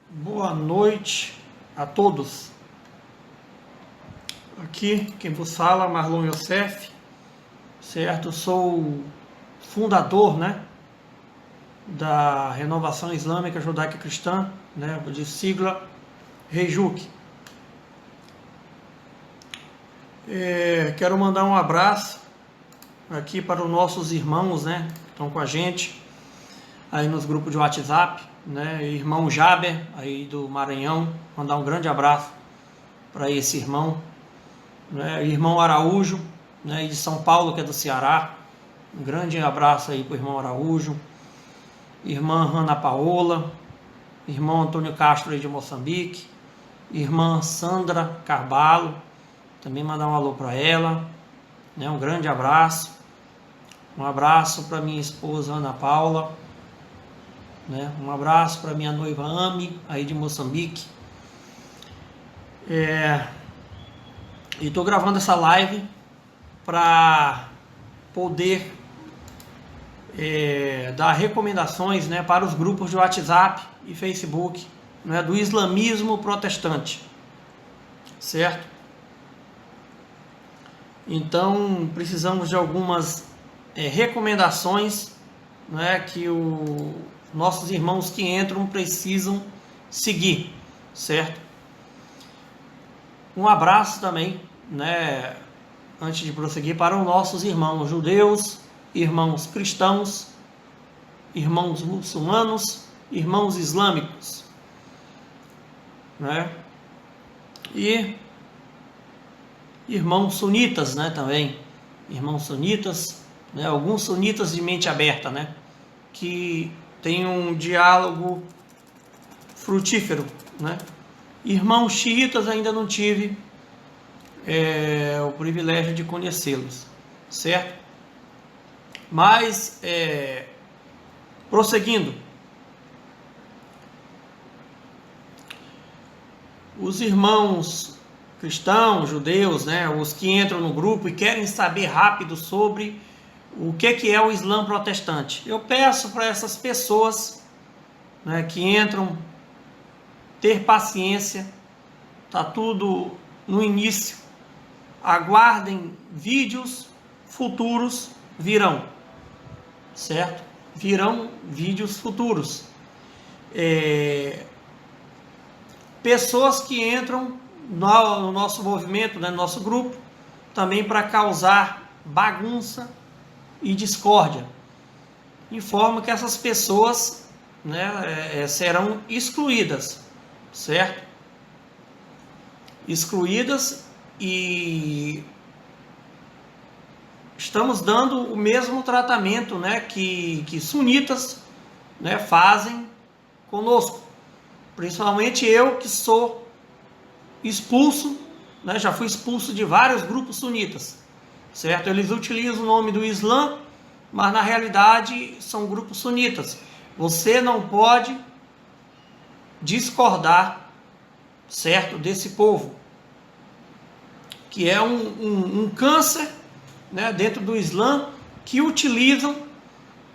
Boa noite a todos. Aqui quem vos fala, Marlon Youssef, certo? Sou fundador, da Renovação Islâmica Judaica Cristã, de sigla REJUC. Quero mandar um abraço aqui para os nossos irmãos, que estão com a gente aí nos grupos de WhatsApp, irmão Jaber aí do Maranhão, mandar um grande abraço para esse irmão, irmão Araújo, de São Paulo, que é do Ceará, um grande abraço aí para o irmão Araújo, irmã Ana Paola, irmão Antônio Castro aí de Moçambique, irmã Sandra Carvalho, também mandar um alô para ela, um grande abraço, um abraço para minha esposa Ana Paula, um abraço para minha noiva Ami, aí de Moçambique. E estou gravando essa live para poder dar recomendações, para os grupos de WhatsApp e Facebook, do islamismo protestante, certo? Então precisamos de algumas recomendações, que nossos irmãos que entram precisam seguir, certo? Um abraço também, antes de prosseguir, para os nossos irmãos judeus, irmãos cristãos, irmãos muçulmanos, irmãos islâmicos, e irmãos sunitas, também, irmãos sunitas, alguns sunitas de mente aberta, que tem um diálogo frutífero, Irmãos xiitas ainda não tive o privilégio de conhecê-los, certo? Mas prosseguindo, os irmãos cristãos, judeus, os que entram no grupo e querem saber rápido sobre o que é o Islã protestante, eu peço para essas pessoas, que entram, ter paciência, está tudo no início, aguardem, vídeos futuros virão, certo? Virão vídeos futuros. Pessoas que entram no nosso movimento, no nosso grupo, também para causar bagunça e discórdia. Informo que essas pessoas serão excluídas, certo? Excluídas, e estamos dando o mesmo tratamento, que sunitas, fazem conosco. Principalmente eu, que sou expulso, já fui expulso de vários grupos sunitas, certo? Eles utilizam o nome do Islã, mas na realidade são grupos sunitas. Você não pode discordar, certo, desse povo, que é um câncer, dentro do Islã, que utilizam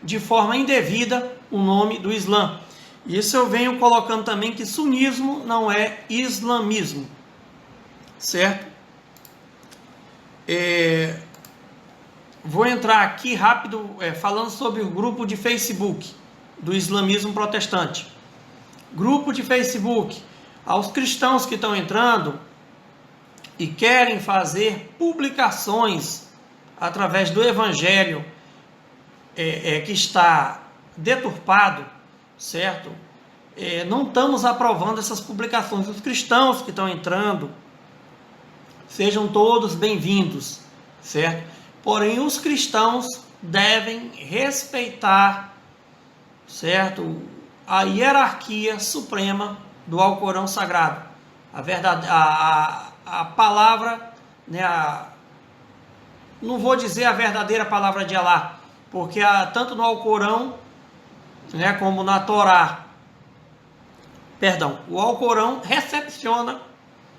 de forma indevida o nome do Islã. Isso eu venho colocando também, que sunismo não é islamismo, certo? Vou entrar aqui rápido falando sobre o grupo de Facebook do islamismo protestante. Grupo de Facebook, aos cristãos que estão entrando e querem fazer publicações através do evangelho que está deturpado, certo? Não estamos aprovando essas publicações. Os cristãos que estão entrando, sejam todos bem-vindos, certo? Porém, os cristãos devem respeitar, certo, a hierarquia suprema do Alcorão Sagrado. A palavra, não vou dizer a verdadeira palavra de Alá, porque tanto no Alcorão, como na Torá, o Alcorão recepciona,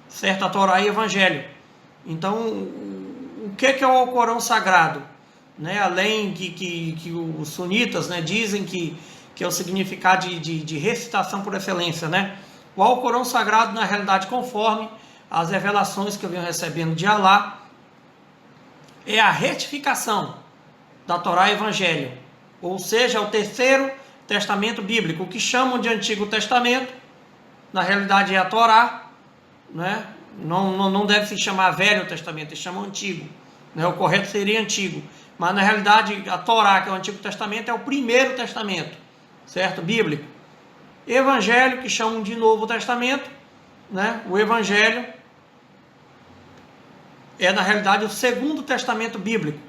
certo, a Torá e o Evangelho. Então, o que é o Alcorão Sagrado? Além que os sunitas dizem que é o significado de recitação por excelência, O Alcorão Sagrado, na realidade, conforme as revelações que eu venho recebendo de Alá, é a retificação da Torá e Evangelho, ou seja, o terceiro testamento bíblico. O que chamam de Antigo Testamento, na realidade é a Torá, né? Não deve se chamar Velho Testamento, eles chamam Antigo, né? O correto seria Antigo, mas na realidade a Torá, que é o Antigo Testamento, é o primeiro testamento, certo? Bíblico. Evangelho, que chamam de Novo Testamento, né? O Evangelho é na realidade o segundo testamento bíblico,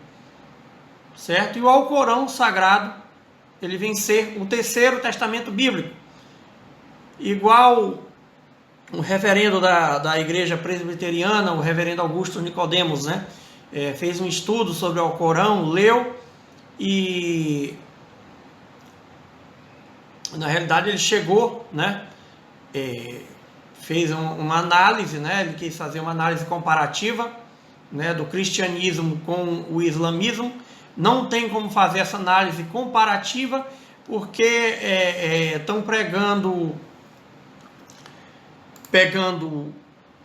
certo? E o Alcorão Sagrado, ele vem ser o terceiro testamento bíblico, igual o reverendo da igreja presbiteriana, o reverendo Augusto Nicodemos, né? Fez um estudo sobre o Alcorão, leu e na realidade ele chegou, né? Fez uma análise, né? Ele quis fazer uma análise comparativa, né, do cristianismo com o islamismo. Não tem como fazer essa análise comparativa porque estão pegando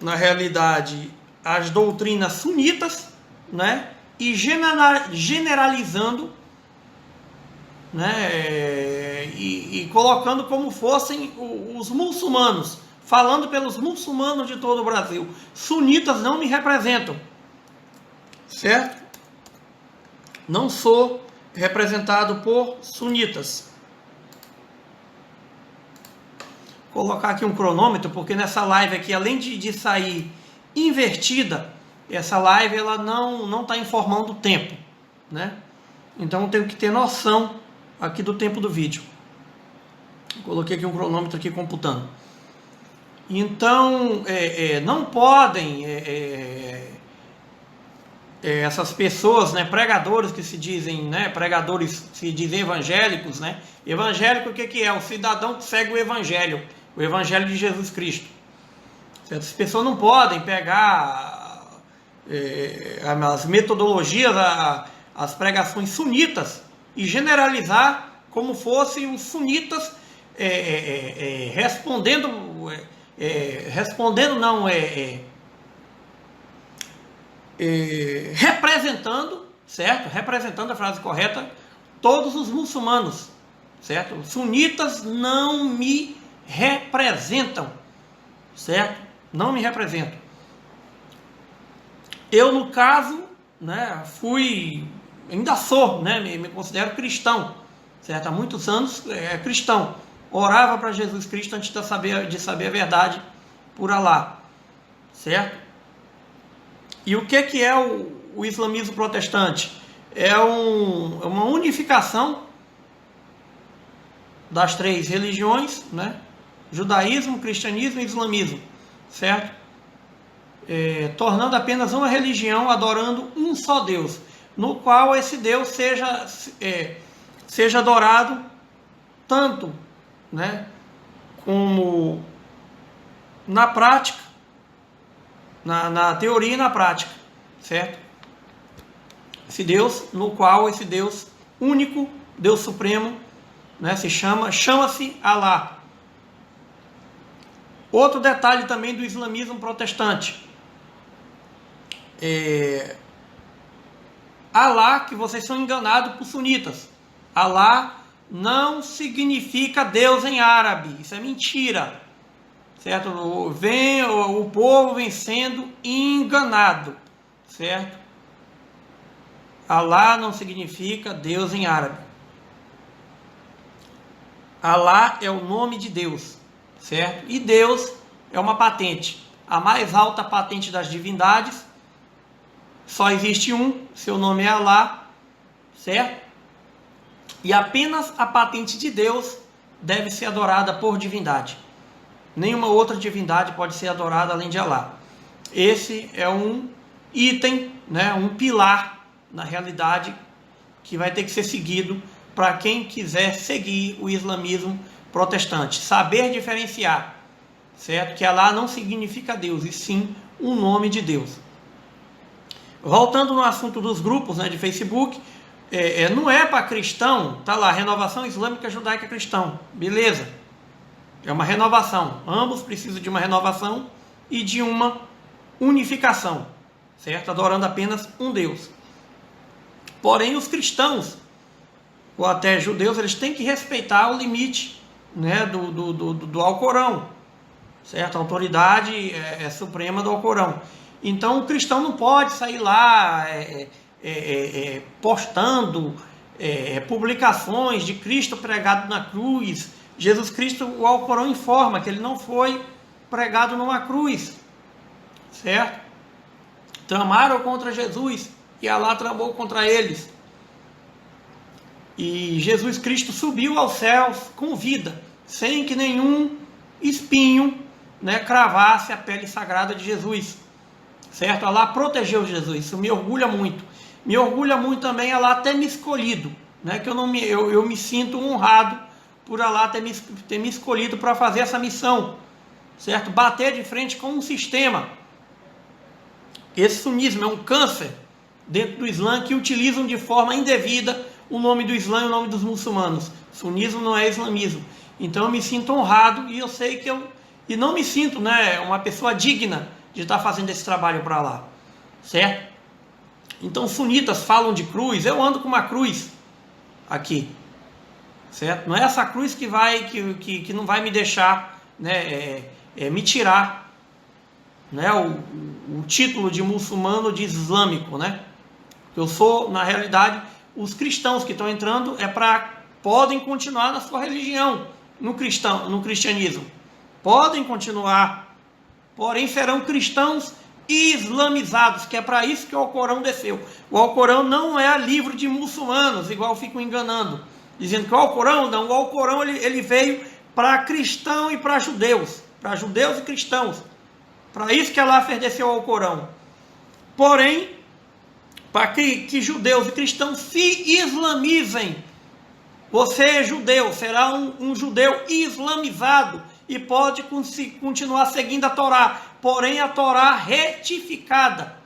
na realidade as doutrinas sunitas, né, e generalizando, né, e colocando como fossem os muçulmanos, falando pelos muçulmanos de todo o Brasil. Sunitas não me representam, certo? Não sou representado por sunitas. Vou colocar aqui um cronômetro, porque nessa live aqui, além de sair invertida, essa live ela não está informando o tempo, né? Então eu tenho que ter noção aqui do tempo do vídeo. Coloquei aqui um cronômetro aqui computando. Então não podem essas pessoas, né, pregadores que se dizem, né, pregadores se dizem evangélicos, né? Evangélico, o que é? O cidadão que segue o evangelho de Jesus Cristo. Certo? As pessoas não podem pegar as metodologias, as pregações sunitas e generalizar como fossem os sunitas representando, certo? Representando a frase correta, todos os muçulmanos, certo? Os sunitas não me representam, certo? Não me representam. Eu, no caso, né, ainda sou, né, me considero cristão, certo? Há muitos anos cristão. Orava para Jesus Cristo antes de saber a verdade por Alá, certo? E o que é o islamismo protestante? É uma unificação das três religiões, né? Judaísmo, cristianismo e islamismo, certo? Tornando apenas uma religião, adorando um só Deus, no qual esse Deus seja adorado tanto, né, como na prática, na teoria e na prática, certo? Esse Deus, no qual esse Deus único, Deus supremo, né, chama-se Alá. Outro detalhe também do islamismo protestante. Alá, que vocês são enganados por sunitas. Alá não significa Deus em árabe. Isso é mentira. Certo? O povo vem sendo enganado. Certo? Alá não significa Deus em árabe. Alá é o nome de Deus. Certo? E Deus é uma patente. A mais alta patente das divindades. Só existe um. Seu nome é Alá. Certo? E apenas a patente de Deus deve ser adorada por divindade. Nenhuma outra divindade pode ser adorada além de Alá. Esse é um item, né, um pilar, na realidade, que vai ter que ser seguido para quem quiser seguir o islamismo protestante. Saber diferenciar, certo? Que Alá não significa Deus, e sim o nome de Deus. Voltando no assunto dos grupos, né, de Facebook, não é para cristão, tá lá, Renovação Islâmica Judaica Cristão, beleza? É uma renovação. Ambos precisam de uma renovação e de uma unificação, certo? Adorando apenas um Deus. Porém, os cristãos, ou até judeus, eles têm que respeitar o limite, né, do Alcorão, certo? A autoridade suprema do Alcorão. Então, o cristão não pode sair lá postando publicações de Cristo pregado na cruz. Jesus Cristo, o Alcorão informa que ele não foi pregado numa cruz, certo? Tramaram contra Jesus e Alá tramou contra eles. E Jesus Cristo subiu aos céus com vida, sem que nenhum espinho, né, cravasse a pele sagrada de Jesus, certo? Alá protegeu Jesus. Isso me orgulha muito. Me orgulha muito também Alá ter me escolhido, né? Que eu me sinto honrado por Alá ter me escolhido para fazer essa missão, certo? Bater de frente com um sistema. Esse sunismo é um câncer dentro do Islã que utilizam de forma indevida o nome do Islã e o nome dos muçulmanos. Sunismo não é islamismo. Então eu me sinto honrado e eu sei que e não me sinto, né, uma pessoa digna de estar fazendo esse trabalho para lá, certo? Então sunitas falam de cruz, eu ando com uma cruz aqui, certo? Não é essa cruz que não vai me deixar, né, me tirar, né, o título de muçulmano, de islâmico, né? Eu sou, na realidade, os cristãos que estão entrando podem continuar na sua religião, no cristianismo, podem continuar, porém serão cristãos islamizados, que é para isso que o Alcorão desceu. O Alcorão não é livro de muçulmanos, igual ficam enganando, dizendo que o Alcorão não, o Alcorão ele veio para cristão e para judeus e cristãos, para isso que Allah desceu o Alcorão. Porém, para que judeus e cristãos se islamizem, você judeu será um judeu islamizado e pode continuar seguindo a Torá, porém a Torá retificada.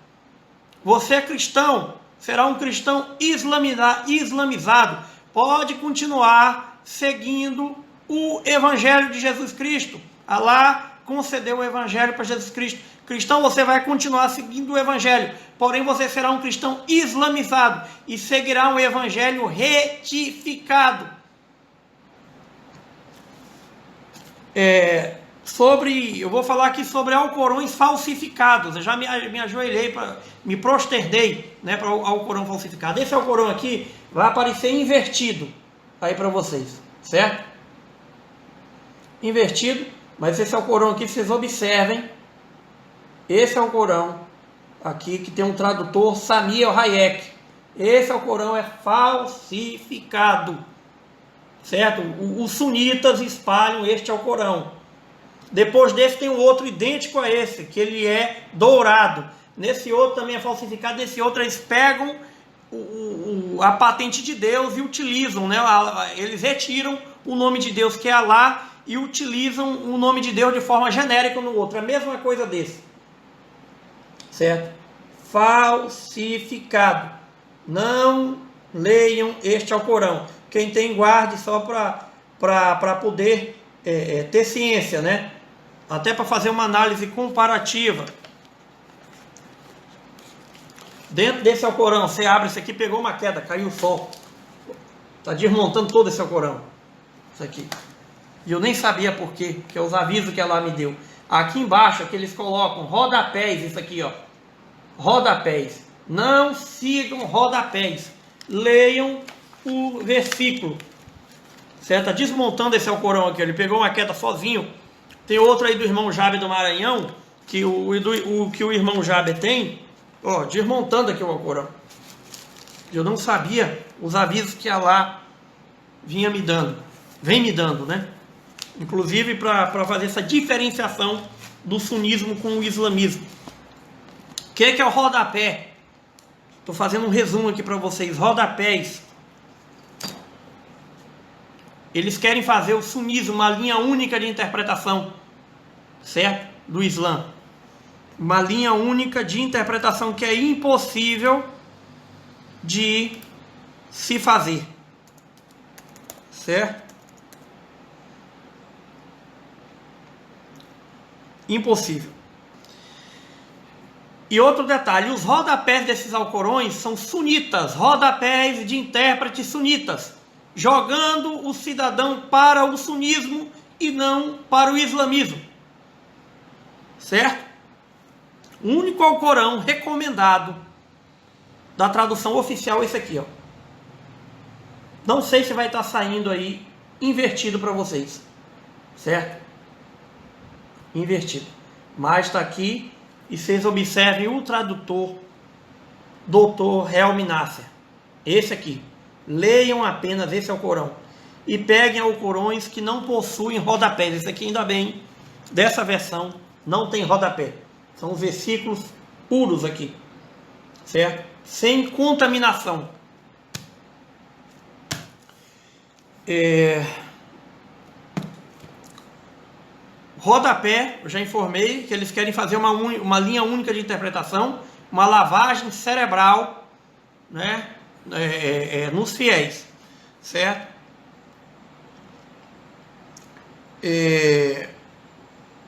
Você cristão será um cristão islamizado, pode continuar seguindo o Evangelho de Jesus Cristo. Allah concedeu o Evangelho para Jesus Cristo. Cristão, você vai continuar seguindo o Evangelho, porém você será um cristão islamizado e seguirá um Evangelho retificado. Eu vou falar aqui sobre alcorões falsificados. Eu já me ajoelhei, me prosternei, né, para o alcorão falsificado. Esse alcorão aqui vai aparecer invertido aí para vocês, certo? Invertido, mas esse alcorão aqui, vocês observem. Esse Alcorão aqui, que tem um tradutor, Sami El-Hayek. Esse Alcorão é falsificado, certo? Os sunitas espalham este Alcorão. Depois desse tem um outro idêntico a esse, que ele é dourado. Nesse outro também é falsificado. Nesse outro eles pegam a patente de Deus e utilizam, né? Eles retiram o nome de Deus, que é Alá, e utilizam o nome de Deus de forma genérica no outro. É a mesma coisa desse, certo? Falsificado. Não leiam este Alcorão. Quem tem, guarde só para poder ter ciência, né? Até para fazer uma análise comparativa. Dentro desse Alcorão, você abre isso aqui, pegou uma queda, caiu o sol. Está desmontando todo esse Alcorão. Isso aqui. E eu nem sabia por quê, que é os avisos que ela me deu. Aqui embaixo, que eles colocam rodapés, isso aqui, ó. Rodapés. Não sigam rodapés. Leiam o versículo. Certo? Está desmontando esse Alcorão aqui. Ele pegou uma queda sozinho. Tem outro aí do irmão Jabe do Maranhão, que o irmão Jabe tem. Ó, desmontando aqui o Alcorão. Eu não sabia os avisos que Allah vem me dando, né? Inclusive para fazer essa diferenciação do sunismo com o islamismo. O que é o rodapé? Estou fazendo um resumo aqui para vocês. Rodapés. Eles querem fazer o sunismo uma linha única de interpretação, certo? Do Islã. Uma linha única de interpretação que é impossível de se fazer, certo? Impossível. E outro detalhe, os rodapés desses alcorões são sunitas, rodapés de intérpretes sunitas, jogando o cidadão para o sunismo e não para o islamismo. Certo? O único Alcorão recomendado da tradução oficial é esse aqui, ó. Não sei se vai estar saindo aí invertido para vocês, certo? Invertido. Mas está aqui e vocês observem o tradutor, Dr. Helmi Nasser. Esse aqui. Leiam apenas esse Alcorão. E peguem Alcorões que não possuem rodapés. Esse aqui, ainda bem, dessa versão, não tem rodapé. São os versículos puros aqui, certo? Sem contaminação. Rodapé, eu já informei que eles querem fazer uma linha única de interpretação, uma lavagem cerebral, né, nos fiéis, certo?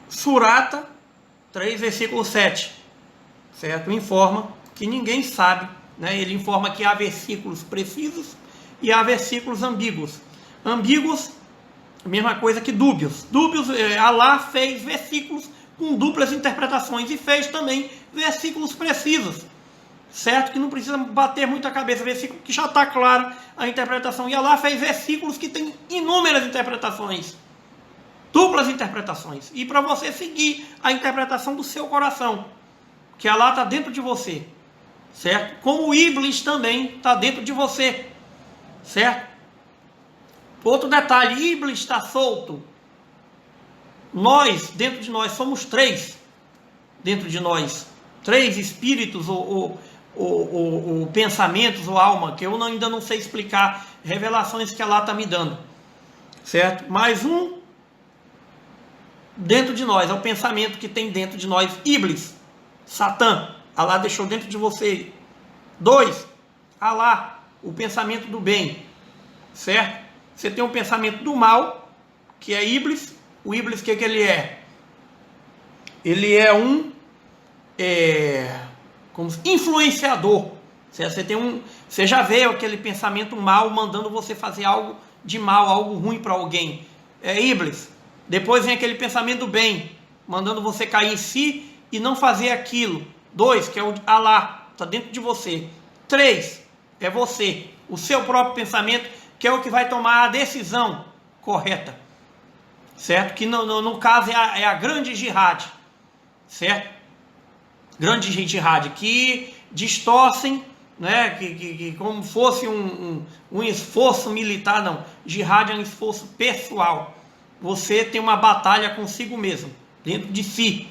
Surata 3, versículo 7, certo? Informa que ninguém sabe, né? Ele informa que há versículos precisos e há versículos ambíguos. Ambíguos, mesma coisa que dúbios. Dúbios, Alá fez versículos com duplas interpretações e fez também versículos precisos, certo? Que não precisa bater muito a cabeça, versículo que já está claro a interpretação. E Alá fez versículos que têm inúmeras interpretações, duplas interpretações. E para você seguir a interpretação do seu coração, que Alá está dentro de você, certo? Como o Iblis também está dentro de você, certo? Outro detalhe, Iblis está solto. Nós, dentro de nós, somos 3 dentro de nós. 3 espíritos ou pensamentos ou alma, que eu ainda não sei explicar, revelações que Allah está me dando, certo? Mais um dentro de nós, é o pensamento que tem dentro de nós, Iblis, Satã, Allah deixou dentro de você. 2, Allah, o pensamento do bem, certo? Você tem um pensamento do mal, que é Iblis. O Iblis, o que ele é? Ele é um como influenciador. Você já vê aquele pensamento mal mandando você fazer algo de mal, algo ruim para alguém. É Iblis. Depois vem aquele pensamento do bem, mandando você cair em si e não fazer aquilo. 2, que é o Allah, está dentro de você. 3, é você, o seu próprio pensamento, que é o que vai tomar a decisão correta, certo? Que no caso é a grande jihad, certo? Grande jihad, que distorcem, né? Que como fosse um esforço militar. Não, jihad é um esforço pessoal. Você tem uma batalha consigo mesmo, dentro de si,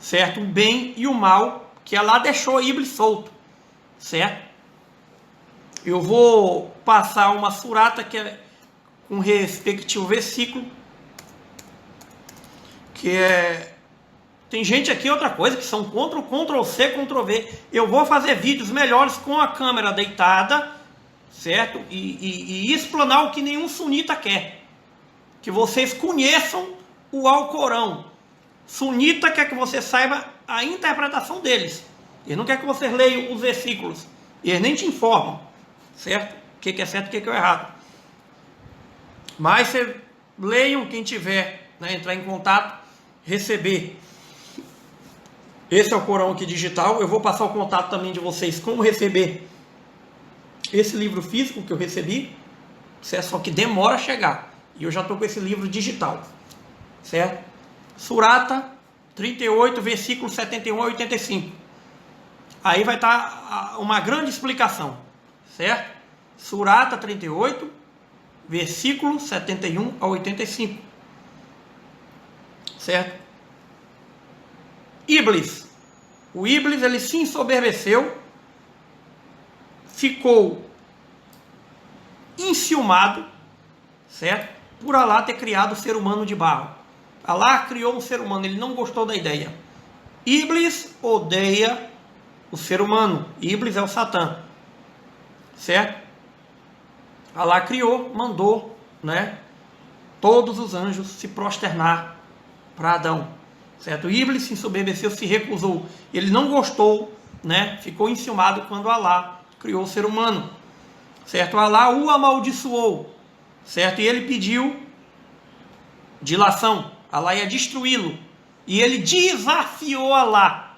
certo? O bem e o mal, que Allah deixou Iblis solto, certo? Eu vou passar uma surata que é com respectivo versículo, que é... Tem gente aqui, outra coisa, que são contra o Ctrl+C, Ctrl+V. Eu vou fazer vídeos melhores com a câmera deitada, certo? E explanar o que nenhum sunita quer. Que vocês conheçam o Alcorão. Sunita quer que você saiba a interpretação deles. Ele não quer que vocês leiam os versículos. Eles nem te informam, certo? O que é certo e o que é errado. Mas você leiam, quem tiver, né, entrar em contato, receber. Esse é o Corão aqui digital. Eu vou passar o contato também de vocês como receber esse livro físico que eu recebi, certo? Só que demora a chegar. E eu já estou com esse livro digital, certo? Surata 38, versículos 71 a 85. Aí vai estar uma grande explicação, certo? Surata 38, versículos 71 a 85, certo? Iblis. O Iblis, ele se ensoberbeceu, ficou enciumado, certo? Por Allah ter criado o ser humano de barro. Allah criou um ser humano, ele não gostou da ideia. Iblis odeia o ser humano. Iblis é o Satã, certo? Allah criou, mandou, né, todos os anjos se prosternar para Adão, certo? Iblis se ensoberbeceu, se recusou, ele não gostou, né? Ficou enciumado quando Alá criou o ser humano, certo? Alá o amaldiçoou, certo? E ele pediu dilação, Alá ia destruí-lo, e ele desafiou Alá.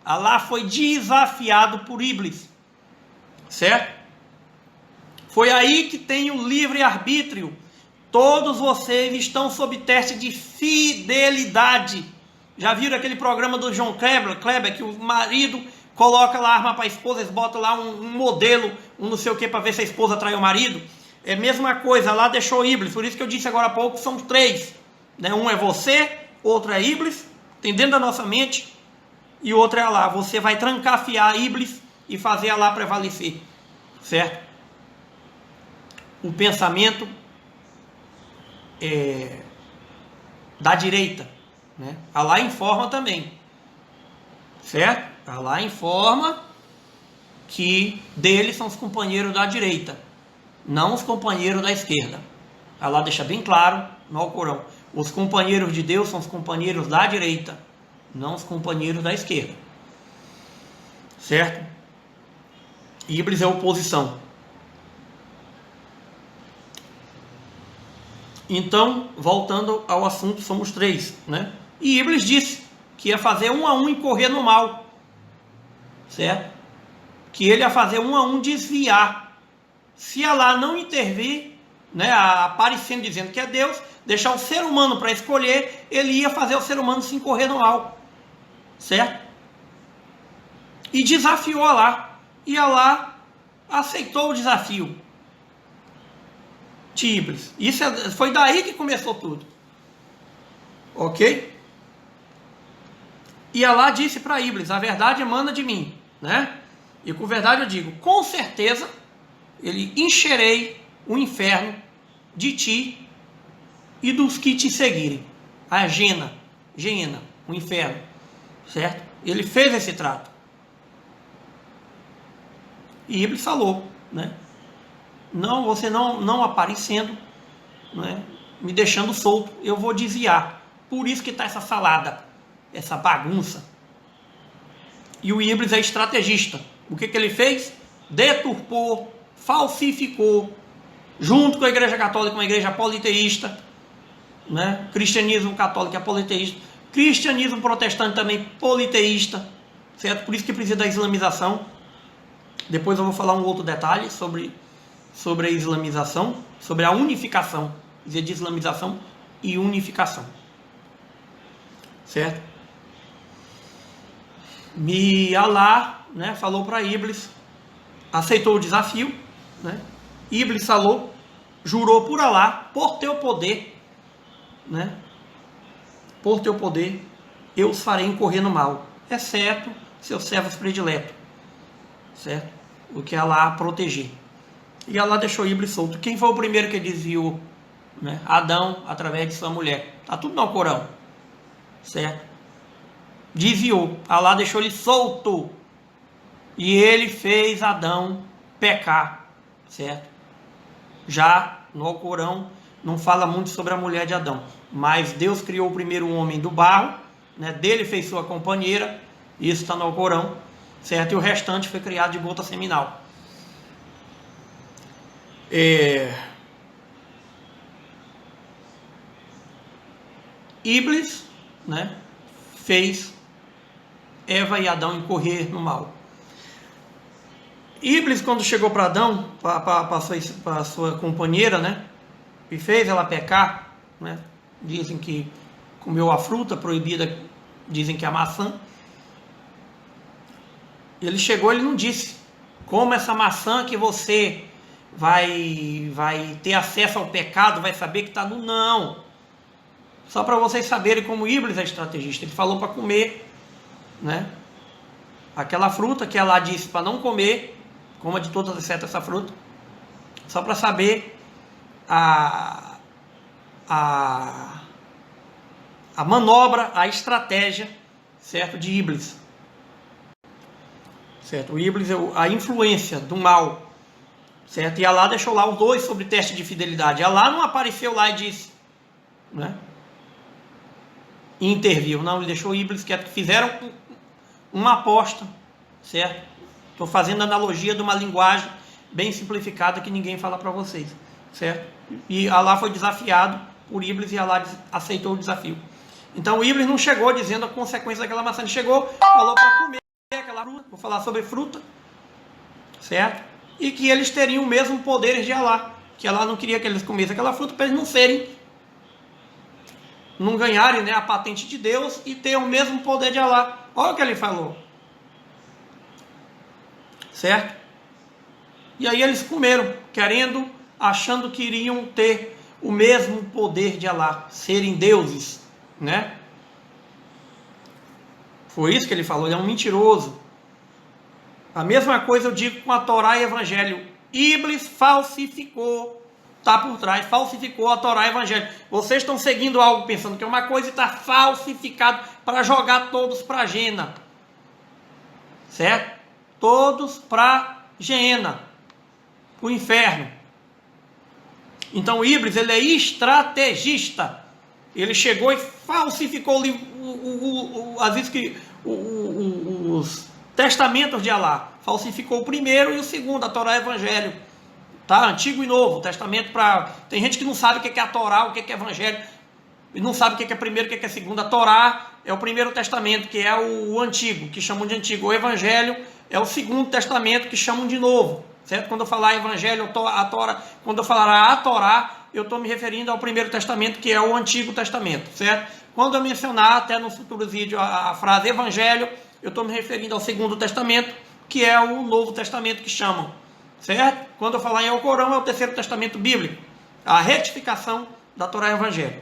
Alá foi desafiado por Iblis, certo? Foi aí que tem o livre-arbítrio. Todos vocês estão sob teste de fidelidade. Já viram aquele programa do João Kleber, que o marido coloca lá a arma para a esposa, eles botam lá um modelo, um não sei o que, para ver se a esposa traiu o marido? É a mesma coisa, lá deixou Iblis. Por isso que eu disse agora há pouco, são três, né? Um é você, outro é Iblis, tem dentro da nossa mente, e outro é Alá. Você vai trancafiar Iblis e fazer Alá prevalecer, certo? O pensamento da direita, né? Alá informa também, certo? Alá informa que deles são os companheiros da direita, não os companheiros da esquerda. Alá deixa bem claro no Alcorão: os companheiros de Deus são os companheiros da direita, não os companheiros da esquerda, certo? Iblis é oposição. Então, voltando ao assunto, somos três, né? E Iblis disse que ia fazer um a um e correr no mal, certo? Que ele ia fazer um a um desviar. Se Alá não intervir, né, aparecendo dizendo que é Deus, deixar o ser humano para escolher, ele ia fazer o ser humano se incorrer no mal, certo? E desafiou Alá. E Alá aceitou o desafio de Iblis. Isso foi daí que começou tudo, ok? E Alá disse para Iblis: a verdade emana de mim, né? E com verdade eu digo, com certeza ele encherei o inferno de ti e dos que te seguirem. A Gena, o inferno, certo? Ele fez esse trato. E Iblis falou, né? Não, você não aparecendo, né, me deixando solto, eu vou desviar. Por isso que está essa salada, essa bagunça. E o Iblis é estrategista. O que ele fez? Deturpou, falsificou, junto com a Igreja Católica, uma igreja politeísta, né? Cristianismo católico é politeísta, cristianismo protestante também politeísta, certo? Por isso que precisa da islamização. Depois eu vou falar um outro detalhe sobre a islamização, sobre a unificação, dizer de islamização e unificação, certo? E Alá, né, falou para Iblis, aceitou o desafio, né? Iblis falou, jurou por Alá, por teu poder, né? Por teu poder, eu os farei incorrer no mal, exceto seus servos prediletos, certo? O que Alá proteger. E Alá deixou Iblis solto. Quem foi o primeiro que desviou? Né? Adão, através de sua mulher. Está tudo no Corão, certo? Desviou. Alá deixou ele solto. E ele fez Adão pecar, certo? Já no Alcorão não fala muito sobre a mulher de Adão. Mas Deus criou o primeiro homem do barro, né? Dele fez sua companheira. Isso está no Alcorão, certo? E o restante foi criado de gota seminal. Iblis, né, fez Eva e Adão incorrer no mal. Iblis, quando chegou para Adão, para sua companheira, né, e fez ela pecar, né, dizem que comeu a fruta proibida, dizem que é a maçã. Ele chegou, ele não disse: como essa maçã que você vai ter acesso ao pecado, vai saber que está no não. Só para vocês saberem como Iblis é estrategista. Ele falou para comer, né, aquela fruta que ela disse para não comer, coma de todas exceto essa fruta, só para saber a manobra, a estratégia, certo, de Iblis, certo? O Iblis é a influência do mal, certo? E Alá deixou lá os dois sobre teste de fidelidade. Alá não apareceu lá e disse, né, e interviu. Não, ele deixou Iblis quieto. Fizeram uma aposta, certo? Estou fazendo analogia de uma linguagem bem simplificada que ninguém fala para vocês, certo? E Alá foi desafiado por Iblis e Alá aceitou o desafio. Então o Iblis não chegou dizendo a consequência daquela maçã, ele chegou, falou para comer aquela fruta, vou falar sobre fruta, certo? E que eles teriam o mesmo poder de Alá, que Alá não queria que eles comessem aquela fruta para eles não ganharem, né, a patente de Deus e ter o mesmo poder de Alá. Olha o que ele falou, certo? E aí eles comeram, achando que iriam ter o mesmo poder de Alá, serem deuses, né? Foi isso que ele falou, ele é um mentiroso. A mesma coisa eu digo com a Torá e Evangelho. Iblis falsificou, está por trás, falsificou a Torá e Evangelho. Vocês estão seguindo algo pensando que é uma coisa e está falsificado para jogar todos para a Gena, certo? Todos para Geena, o inferno. Então o Iblis, ele é estrategista. Ele chegou e falsificou os testamentos de Alá. Falsificou o primeiro e o segundo, a Torá e o Evangelho. Tá? Antigo e Novo Testamento. Tem gente que não sabe o que é a Torá, o que é Evangelho. E não sabe o que é primeiro, o que é segundo. A Torá é o primeiro testamento, que é o antigo, que chamam de antigo. O Evangelho é o segundo testamento, que chamam de novo. Certo? Quando eu falar Evangelho, a Torá, quando eu falar a Torá, eu estou me referindo ao primeiro testamento, que é o Antigo Testamento, certo? Quando eu mencionar, até no futuro vídeo, a frase Evangelho, eu estou me referindo ao Segundo Testamento, que é o Novo Testamento que chamam, certo? Quando eu falar em Alcorão, é o Terceiro Testamento Bíblico, a retificação da Torá e Evangelho.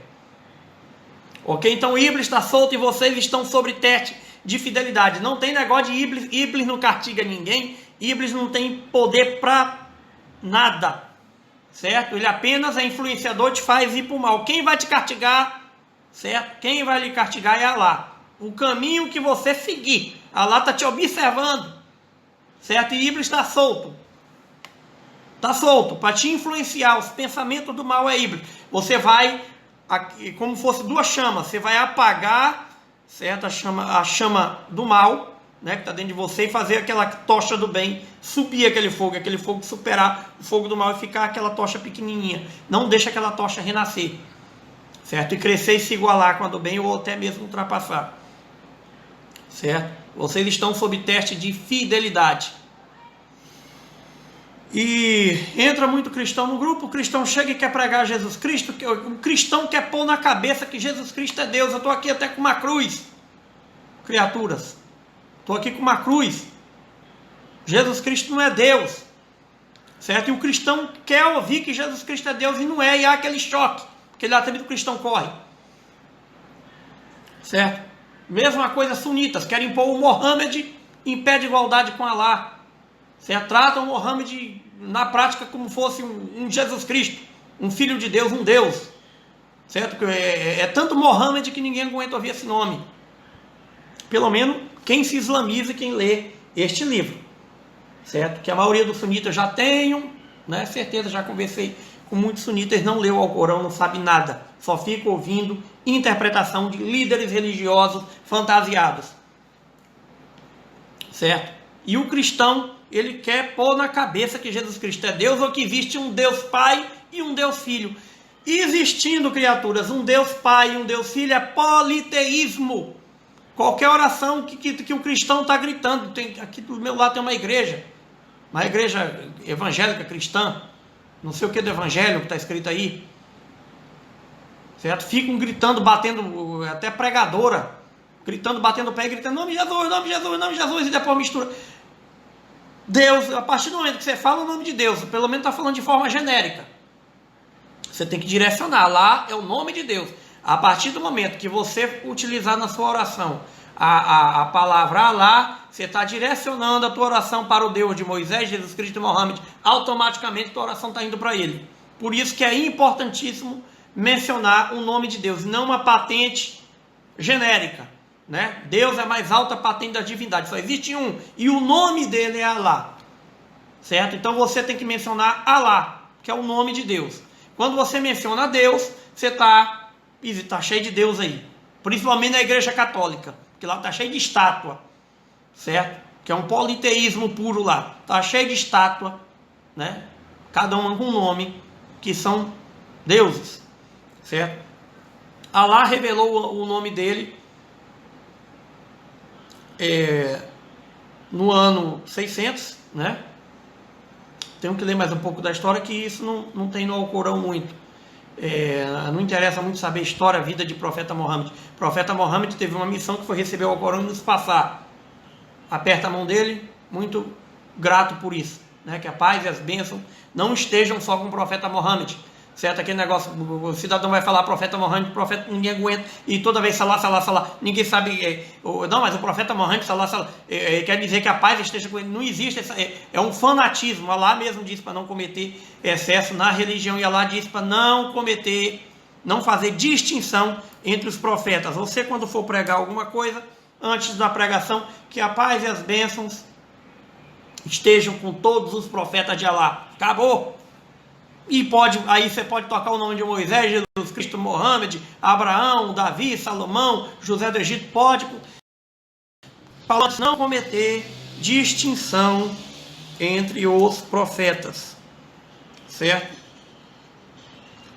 Ok? Então, Iblis está solto e vocês estão sobre teste de fidelidade. Não tem negócio de Iblis, Iblis não castiga ninguém, Iblis não tem poder para nada, certo? Ele apenas é influenciador, te faz ir para o mal. Quem vai te castigar, certo? Quem vai lhe castigar é Alá. O caminho que você seguir, Alá está te observando, certo? E Iblis está solto. Está solto para te influenciar. Os pensamentos do mal é Iblis. Você vai, como fosse duas chamas, você vai apagar, certo? A chama do mal, né, que está dentro de você, e fazer aquela tocha do bem subir aquele fogo superar o fogo do mal e ficar aquela tocha pequenininha. Não deixa aquela tocha renascer, certo? E crescer e se igualar com a do bem ou até mesmo ultrapassar, certo? Vocês estão sob teste de fidelidade. E entra muito cristão no grupo, o cristão chega e quer pregar Jesus Cristo, o cristão quer pôr na cabeça que Jesus Cristo é Deus. Eu estou aqui até com uma cruz, criaturas. Estou aqui com uma cruz. Jesus Cristo não é Deus, certo? E o cristão quer ouvir que Jesus Cristo é Deus e não é, e há aquele choque, aquele atrito que o cristão corre, certo? Mesma coisa sunitas, querem pôr o Mohammed em pé de igualdade com Alá, certo? Tratam o Mohammed na prática como fosse um Jesus Cristo, um filho de Deus, um Deus, certo? É tanto Mohammed que ninguém aguenta ouvir esse nome. Pelo menos quem se islamiza e quem lê este livro, certo? Que a maioria dos sunitas já tenham, né? Certeza, já conversei com muitos sunitas, não leu o Alcorão, não sabe nada, só fica ouvindo interpretação de líderes religiosos fantasiados, certo? E o cristão, ele quer pôr na cabeça que Jesus Cristo é Deus, ou que existe um Deus Pai e um Deus Filho. Existindo, criaturas, um Deus Pai e um Deus Filho é politeísmo. Qualquer oração que o cristão está gritando, aqui do meu lado tem uma igreja evangélica cristã, não sei o que do evangelho que está escrito aí, certo? Ficam gritando, batendo, até pregadora, gritando, batendo o pé, gritando nome de Jesus, nome de Jesus, nome de Jesus, e depois mistura. Deus, a partir do momento que você fala o nome de Deus, pelo menos está falando de forma genérica, você tem que direcionar, lá é o nome de Deus. A partir do momento que você utilizar na sua oração a palavra Alá, você está direcionando a tua oração para o Deus de Moisés, Jesus Cristo e Mohammed, automaticamente a tua oração está indo para ele. Por isso que é importantíssimo mencionar o nome de Deus, não uma patente genérica, né? Deus é a mais alta patente da divindade, só existe um, e o nome dele é Alá, certo? Então você tem que mencionar Alá, que é o nome de Deus. Quando você menciona Deus, você está cheio de Deus aí, principalmente na igreja católica, que lá está cheio de estátua, certo? Que é um politeísmo puro lá, está cheio de estátua, né? Cada uma com um nome, que são deuses, certo? Alá revelou o nome dele no ano 600, né? Tenho que ler mais um pouco da história, que isso não tem no Alcorão muito. Não interessa muito saber a história, a vida de profeta Mohammed. O profeta Mohammed teve uma missão que foi receber o Alcorão e nos passar. Aperta a mão dele, muito grato por isso, né? Que a paz e as bênçãos não estejam só com o profeta Mohammed, certo? Aquele negócio, o cidadão vai falar profeta Mohammed, profeta ninguém aguenta, e toda vez salá, salá, salá, ninguém sabe, não, mas o profeta Mohammed, salá, salá, quer dizer que a paz esteja com ele. Não existe, é um fanatismo. Allah mesmo disse para não cometer excesso na religião, e Allah disse para não fazer distinção entre os profetas. Você, quando for pregar alguma coisa, antes da pregação, que a paz e as bênçãos estejam com todos os profetas de Allah. Acabou. E aí você pode tocar o nome de Moisés, Jesus Cristo, Mohammed, Abraão, Davi, Salomão, José do Egito. Pode, para não cometer distinção entre os profetas, certo?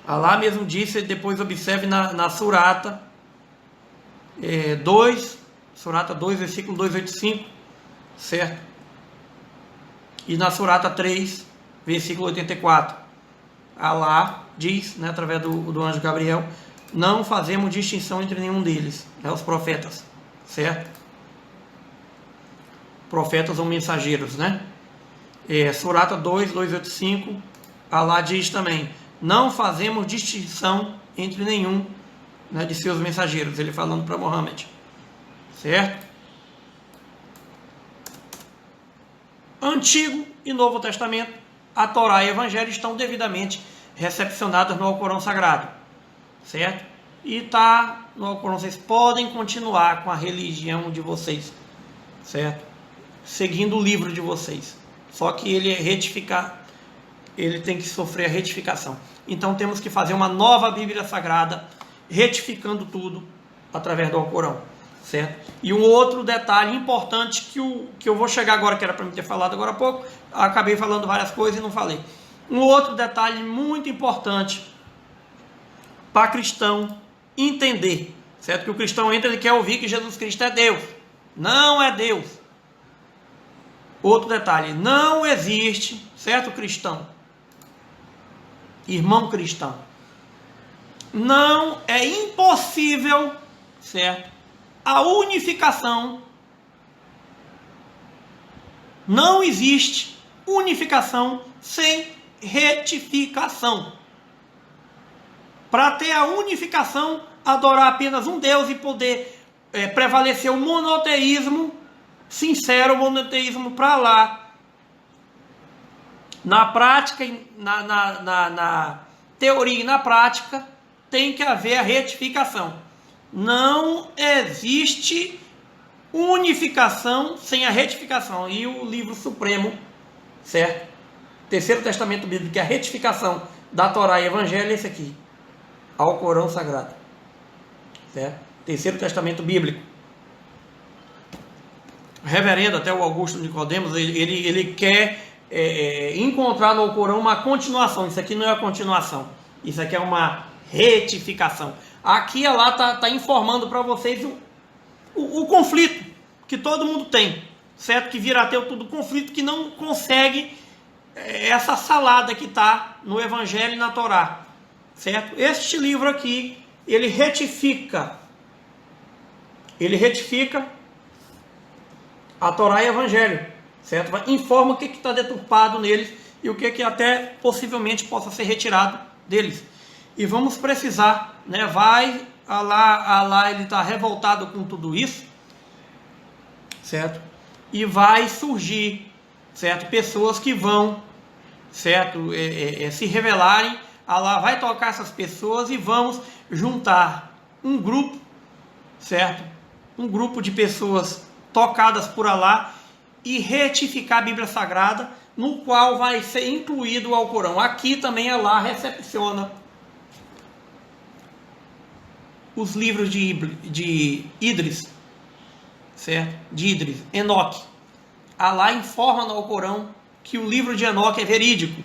Allah mesmo disse, depois observe na Surata 2, Surata 2, versículo 285, certo? E na Surata 3, versículo 84. Allah diz, né, através do anjo Gabriel, não fazemos distinção entre nenhum deles, né, os profetas, certo? Profetas ou mensageiros, né? Surata 2, 285, Allah diz também, não fazemos distinção entre nenhum, né, de seus mensageiros, ele falando para Mohammed, certo? Antigo e Novo Testamento, a Torá e o Evangelho estão devidamente recepcionados no Alcorão Sagrado, certo? E está no Alcorão, vocês podem continuar com a religião de vocês, certo? Seguindo o livro de vocês, só que ele tem que sofrer a retificação. Então temos que fazer uma nova Bíblia Sagrada, retificando tudo através do Alcorão, certo? E um outro detalhe importante que eu vou chegar agora, que era para me ter falado agora há pouco, acabei falando várias coisas e não falei. Um outro detalhe muito importante para cristão entender, certo? Que o cristão entra, ele quer ouvir que Jesus Cristo é Deus. Não é Deus. Outro detalhe, não existe, certo, cristão? Irmão cristão. Não é impossível, certo? A unificação. Não existe unificação sem retificação. Para ter a unificação, adorar apenas um Deus e poder prevalecer o monoteísmo sincero, o monoteísmo para lá. Na prática, na teoria e na prática, tem que haver a retificação. Não existe unificação sem a retificação. E o livro supremo, certo? Terceiro Testamento Bíblico, que é a retificação da Torá e Evangelho, é esse aqui, Alcorão Sagrado, certo? Terceiro Testamento Bíblico. O reverendo, até o Augusto Nicodemos, ele quer encontrar no Alcorão uma continuação. Isso aqui não é a continuação, isso aqui é uma retificação. Aqui ela está informando para vocês o conflito que todo mundo tem, certo? Que vira ateu, tudo conflito, que não consegue essa salada que está no Evangelho e na Torá, certo? Este livro aqui, ele retifica a Torá e o Evangelho, certo? Informa o que está deturpado neles e o que até possivelmente possa ser retirado deles. E vamos precisar, né? Allah ele está revoltado com tudo isso, certo? E vai surgir, certo? Pessoas que vão, certo? Se rebelarem. Allah vai tocar essas pessoas e vamos juntar um grupo, certo? Um grupo de pessoas tocadas por Allah e retificar a Bíblia Sagrada, no qual vai ser incluído o Alcorão. Aqui também Allah recepciona os livros de Idris, certo? De Idris, Enoque. Alá informa no Alcorão que o livro de Enoque é verídico,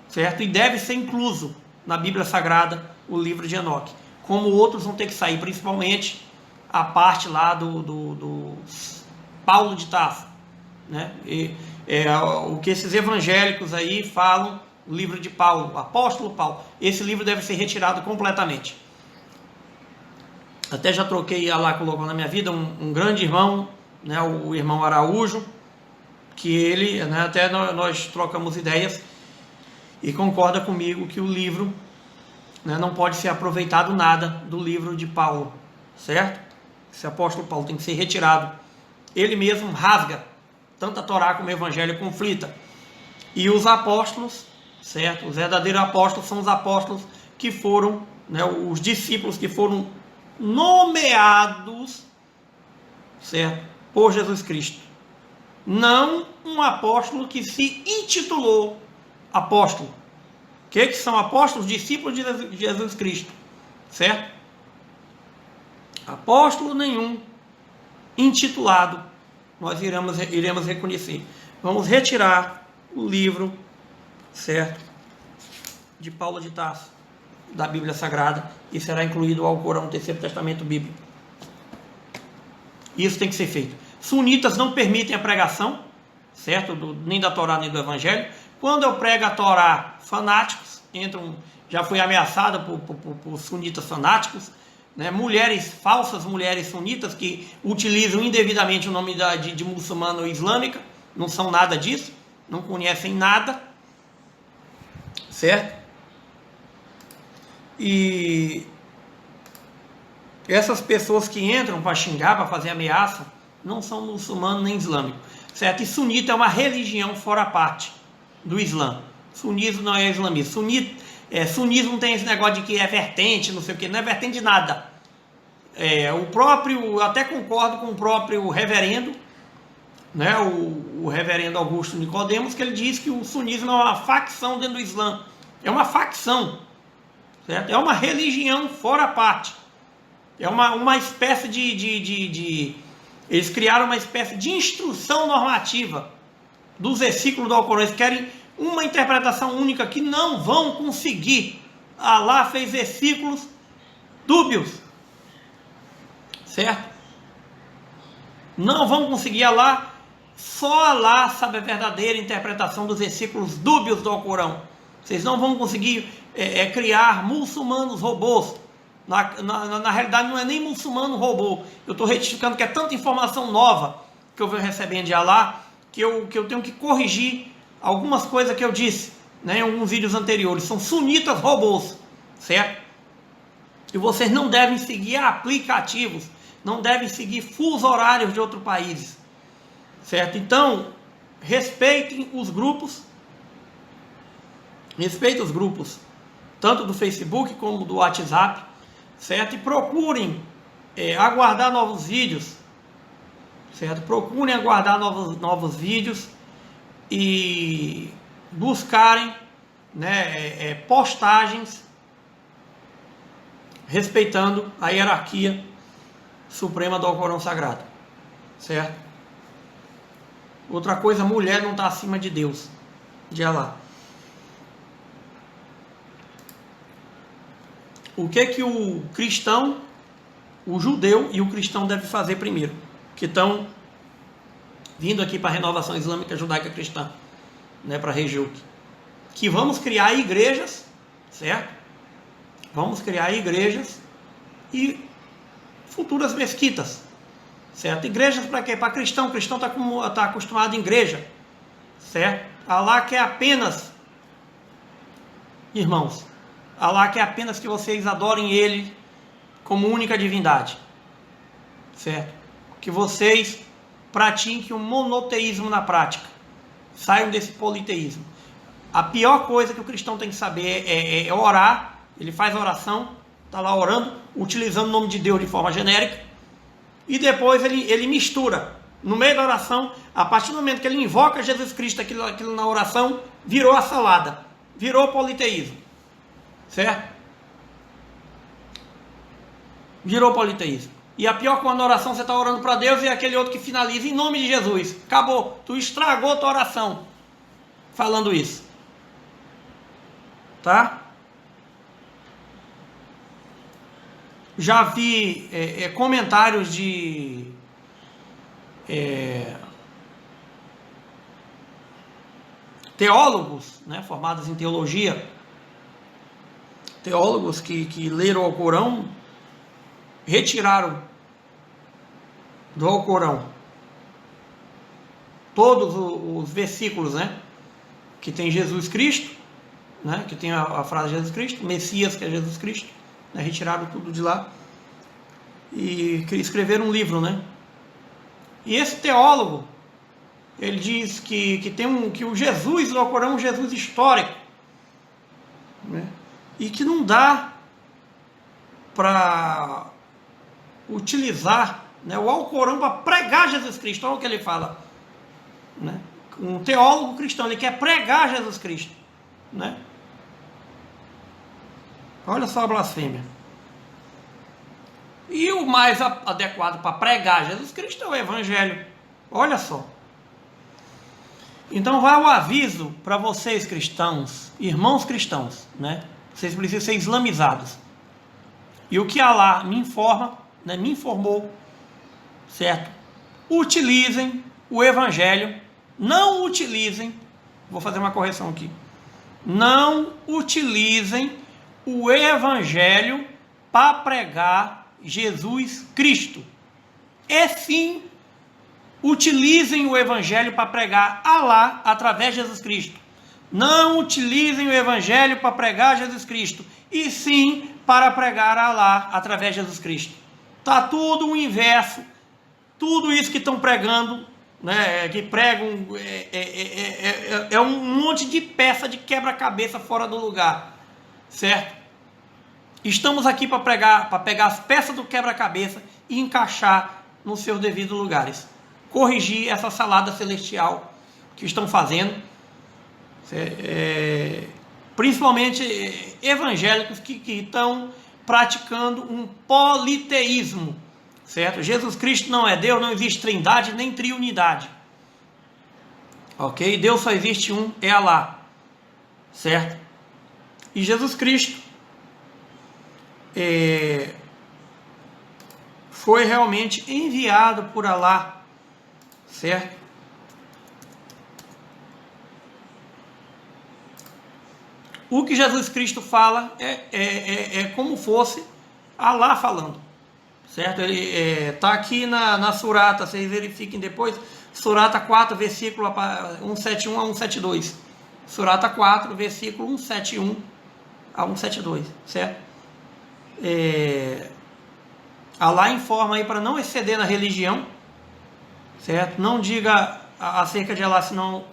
certo? E deve ser incluso na Bíblia Sagrada o livro de Enoque. Como outros vão ter que sair, principalmente a parte lá do Paulo de Tarso, né? O que esses evangélicos aí falam, o livro de Paulo, o apóstolo Paulo, esse livro deve ser retirado completamente. Até já troquei, Allah colocou na minha vida um grande irmão, né, o irmão Araújo, que ele, né, até nós trocamos ideias e concorda comigo que o livro, né, não pode ser aproveitado nada do livro de Paulo, certo? Esse apóstolo Paulo tem que ser retirado. Ele mesmo rasga tanto a Torá como o Evangelho, conflita. E os apóstolos, certo? Os verdadeiros apóstolos são os apóstolos que foram, né, os discípulos que foram nomeados, certo, por Jesus Cristo. Não um apóstolo que se intitulou apóstolo. O que são apóstolos? Discípulos de Jesus Cristo, certo? Apóstolo nenhum intitulado nós iremos reconhecer. Vamos retirar o livro, certo, de Paulo de Tarso da Bíblia Sagrada e será incluído ao Alcorão, o Terceiro Testamento Bíblico. Isso tem que ser feito. Sunitas não permitem a pregação, certo, nem da Torá nem do Evangelho. Quando eu prego a Torá, fanáticos entram. Já fui ameaçada por sunitas fanáticos, né? Mulheres, falsas mulheres sunitas que utilizam indevidamente o nome de muçulmana ou islâmica, não são nada disso, não conhecem nada, certo? E essas pessoas que entram para xingar, para fazer ameaça, não são muçulmanos nem islâmicos, certo? E sunita é uma religião fora parte do Islã. Sunismo não é islamismo. Sunismo não tem esse negócio de que é vertente, não sei o que, não é vertente de nada. Até concordo com o próprio reverendo, né, o reverendo Augusto Nicodemos, que ele diz que o sunismo é uma facção dentro do Islã. É uma facção, certo? É uma religião fora parte. É uma espécie eles criaram uma espécie de instrução normativa dos versículos do Alcorão. Eles querem uma interpretação única que não vão conseguir. Allah fez versículos dúbios, certo? Não vão conseguir. Só Allah sabe a verdadeira interpretação dos versículos dúbios do Alcorão. Vocês não vão conseguir criar muçulmanos robôs. Na realidade não é nem muçulmano robô. Eu estou retificando que é tanta informação nova que eu venho recebendo de Allah que eu tenho que corrigir algumas coisas que eu disse, né, em alguns vídeos anteriores. São sunitas robôs, certo? E vocês não devem seguir aplicativos, não devem seguir fusos horários de outros países, certo? Então, respeitem os grupos, tanto do Facebook como do WhatsApp, certo? E procurem aguardar novos vídeos, certo? Procurem aguardar novos vídeos e buscarem, né, postagens respeitando a hierarquia suprema do Alcorão Sagrado, certo? Outra coisa, mulher não está acima de Deus, de Allah. O que o cristão, o judeu e o cristão devem fazer primeiro, que estão vindo aqui para a Renovação Islâmica Judaica Cristã, né, para a Rejuc, que vamos criar igrejas, certo? Vamos criar igrejas e futuras mesquitas, certo? Igrejas para quê? Para cristão. O cristão está acostumado em igreja, certo? Allah quer apenas, irmãos, Allah quer apenas que vocês adorem Ele como única divindade, certo? Que vocês pratiquem o monoteísmo na prática, saiam desse politeísmo. A pior coisa que o cristão tem que saber é orar. Ele faz oração, está lá orando, utilizando o nome de Deus de forma genérica, e depois ele mistura. No meio da oração, a partir do momento que ele invoca Jesus Cristo, aquilo na oração, virou a salada, virou politeísmo, certo? Virou politeísmo. E a pior, quando a oração você está orando para Deus e aquele outro que finaliza em nome de Jesus. Acabou. Tu estragou tua oração falando isso. Tá? Já vi comentários de teólogos, né, formados em teologia, teólogos que leram o Alcorão, retiraram do Alcorão todos os versículos, né, que tem Jesus Cristo, né, que tem a frase Jesus Cristo, Messias, que é Jesus Cristo, né, retiraram tudo de lá e escreveram um livro, né? E esse teólogo, ele diz que o Jesus do Alcorão é um Jesus histórico, né? E que não dá para utilizar, né, o Alcorão para pregar Jesus Cristo. Olha o que ele fala, né? Um teólogo cristão, ele quer pregar Jesus Cristo, né? Olha só a blasfêmia. E o mais adequado para pregar Jesus Cristo é o Evangelho. Olha só. Então vai o aviso para vocês cristãos, irmãos cristãos, né? Vocês precisam ser islamizados. E o que Allah me informa, né, me informou, certo? Utilizem o Evangelho. Não utilizem, vou fazer uma correção aqui. Não utilizem o Evangelho para pregar Jesus Cristo. E sim, utilizem o Evangelho para pregar Allah através de Jesus Cristo. Não utilizem o Evangelho para pregar Jesus Cristo, e sim para pregar Allah através de Jesus Cristo. Está tudo o inverso. Tudo isso que estão pregando, né, que pregam, é um monte de peça de quebra-cabeça fora do lugar, certo? Estamos aqui para pegar as peças do quebra-cabeça e encaixar nos seus devidos lugares. Corrigir essa salada celestial que estão fazendo, principalmente evangélicos que estão praticando um politeísmo, certo? Jesus Cristo não é Deus, não existe trindade nem triunidade, ok? Deus só existe um, é Allah, certo? E Jesus Cristo foi realmente enviado por Allah, certo? O que Jesus Cristo fala é como fosse Allah falando, certo? Ele está aqui na Surata, vocês verifiquem depois, Surata 4, versículo 171 a 172. Surata 4, versículo 171 a 172, certo? Allah informa aí para não exceder na religião, certo? Não diga acerca de Allah senão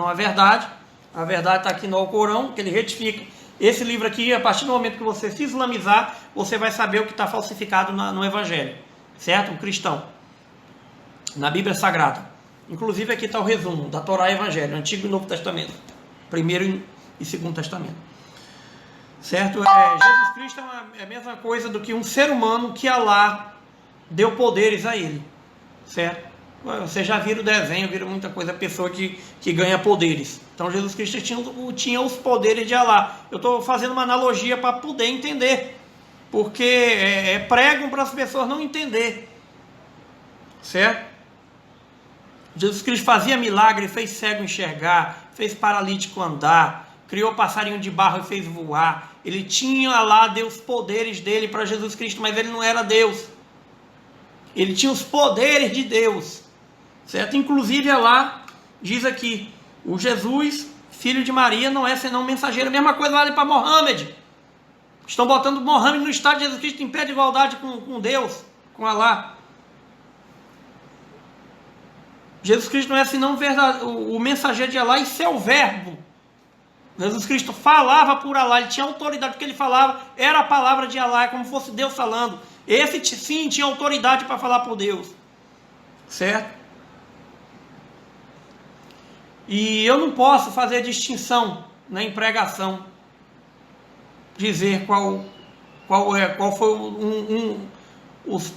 a verdade. A verdade está aqui no Alcorão, que ele retifica. Esse livro aqui, a partir do momento que você se islamizar, você vai saber o que está falsificado no Evangelho, certo? O cristão, na Bíblia Sagrada. Inclusive aqui está o resumo da Torá e Evangelho, Antigo e Novo Testamento, Primeiro e Segundo Testamento, certo? Jesus Cristo é a mesma coisa do que um ser humano que Allah deu poderes a ele, certo? Vocês já viram o desenho, viram muita coisa, a pessoa que ganha poderes. Então Jesus Cristo tinha os poderes de Allah. Eu estou fazendo uma analogia para poder entender, porque pregam para as pessoas não entender, certo? Jesus Cristo fazia milagre, fez cego enxergar, fez paralítico andar, criou passarinho de barro e fez voar. Ele tinha lá, deu os poderes dele para Jesus Cristo, mas ele não era Deus. Ele tinha os poderes de Deus, certo? Inclusive lá diz aqui, o Jesus, filho de Maria, não é senão mensageiro. A mesma coisa vale para Mohammed. Estão botando Mohammed no estado de Jesus Cristo em pé de igualdade com Deus, com Allah. Jesus Cristo não é senão o mensageiro de Allah, e seu verbo. Jesus Cristo falava por Allah, ele tinha autoridade, porque ele falava, era a palavra de Allah, é como se fosse Deus falando. Esse sim tinha autoridade para falar por Deus, certo? E eu não posso fazer distinção na pregação, dizer qual qual foi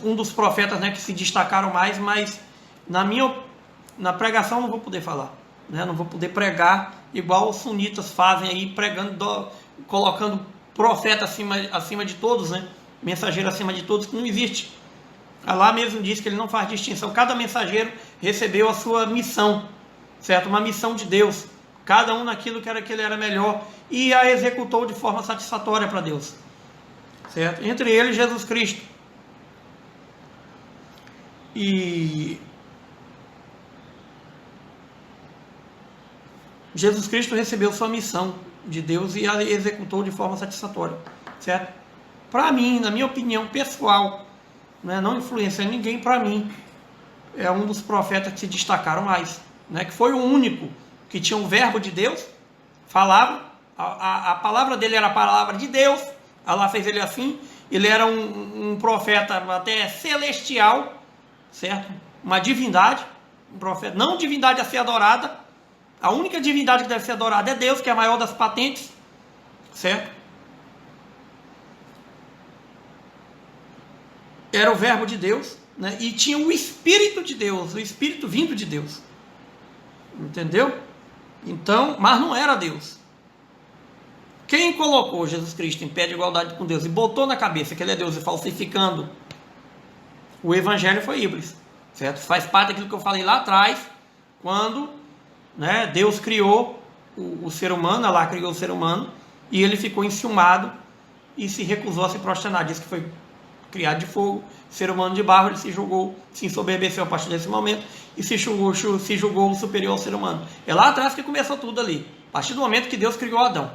um dos profetas, né, que se destacaram mais, mas na pregação não vou poder falar, né, não vou poder pregar igual os sunitas fazem aí, pregando, colocando profeta acima de todos, né, mensageiro acima de todos, que não existe. Allah mesmo diz que ele não faz distinção, cada mensageiro recebeu a sua missão, certo? Uma missão de Deus, cada um naquilo que ele era melhor, e a executou de forma satisfatória para Deus, certo? Entre eles Jesus Cristo. E Jesus Cristo recebeu sua missão de Deus e a executou de forma satisfatória, certo? Para mim, na minha opinião pessoal, né, não influencia ninguém, para mim é um dos profetas que se destacaram mais, né, que foi o único que tinha um verbo de Deus, falava, a palavra dele era a palavra de Deus, Allah fez ele assim, ele era um profeta até celestial, certo? Uma divindade, um profeta, não divindade a ser adorada, a única divindade que deve ser adorada é Deus, que é a maior das patentes, certo? Era o verbo de Deus, né? E tinha o Espírito de Deus, o Espírito vindo de Deus, entendeu? Então, mas não era Deus. Quem colocou Jesus Cristo em pé de igualdade com Deus e botou na cabeça que ele é Deus e falsificando o Evangelho foi Iblis, certo? Faz parte daquilo que eu falei lá atrás, quando, né, Deus criou o ser humano, Allah criou o ser humano, e ele ficou enciumado e se recusou a se prosternar. Diz que foi criado de fogo, ser humano de barro, ele se ensoberbeceu a partir desse momento e se julgou superior ao ser humano. É lá atrás que começou tudo ali, a partir do momento que Deus criou Adão,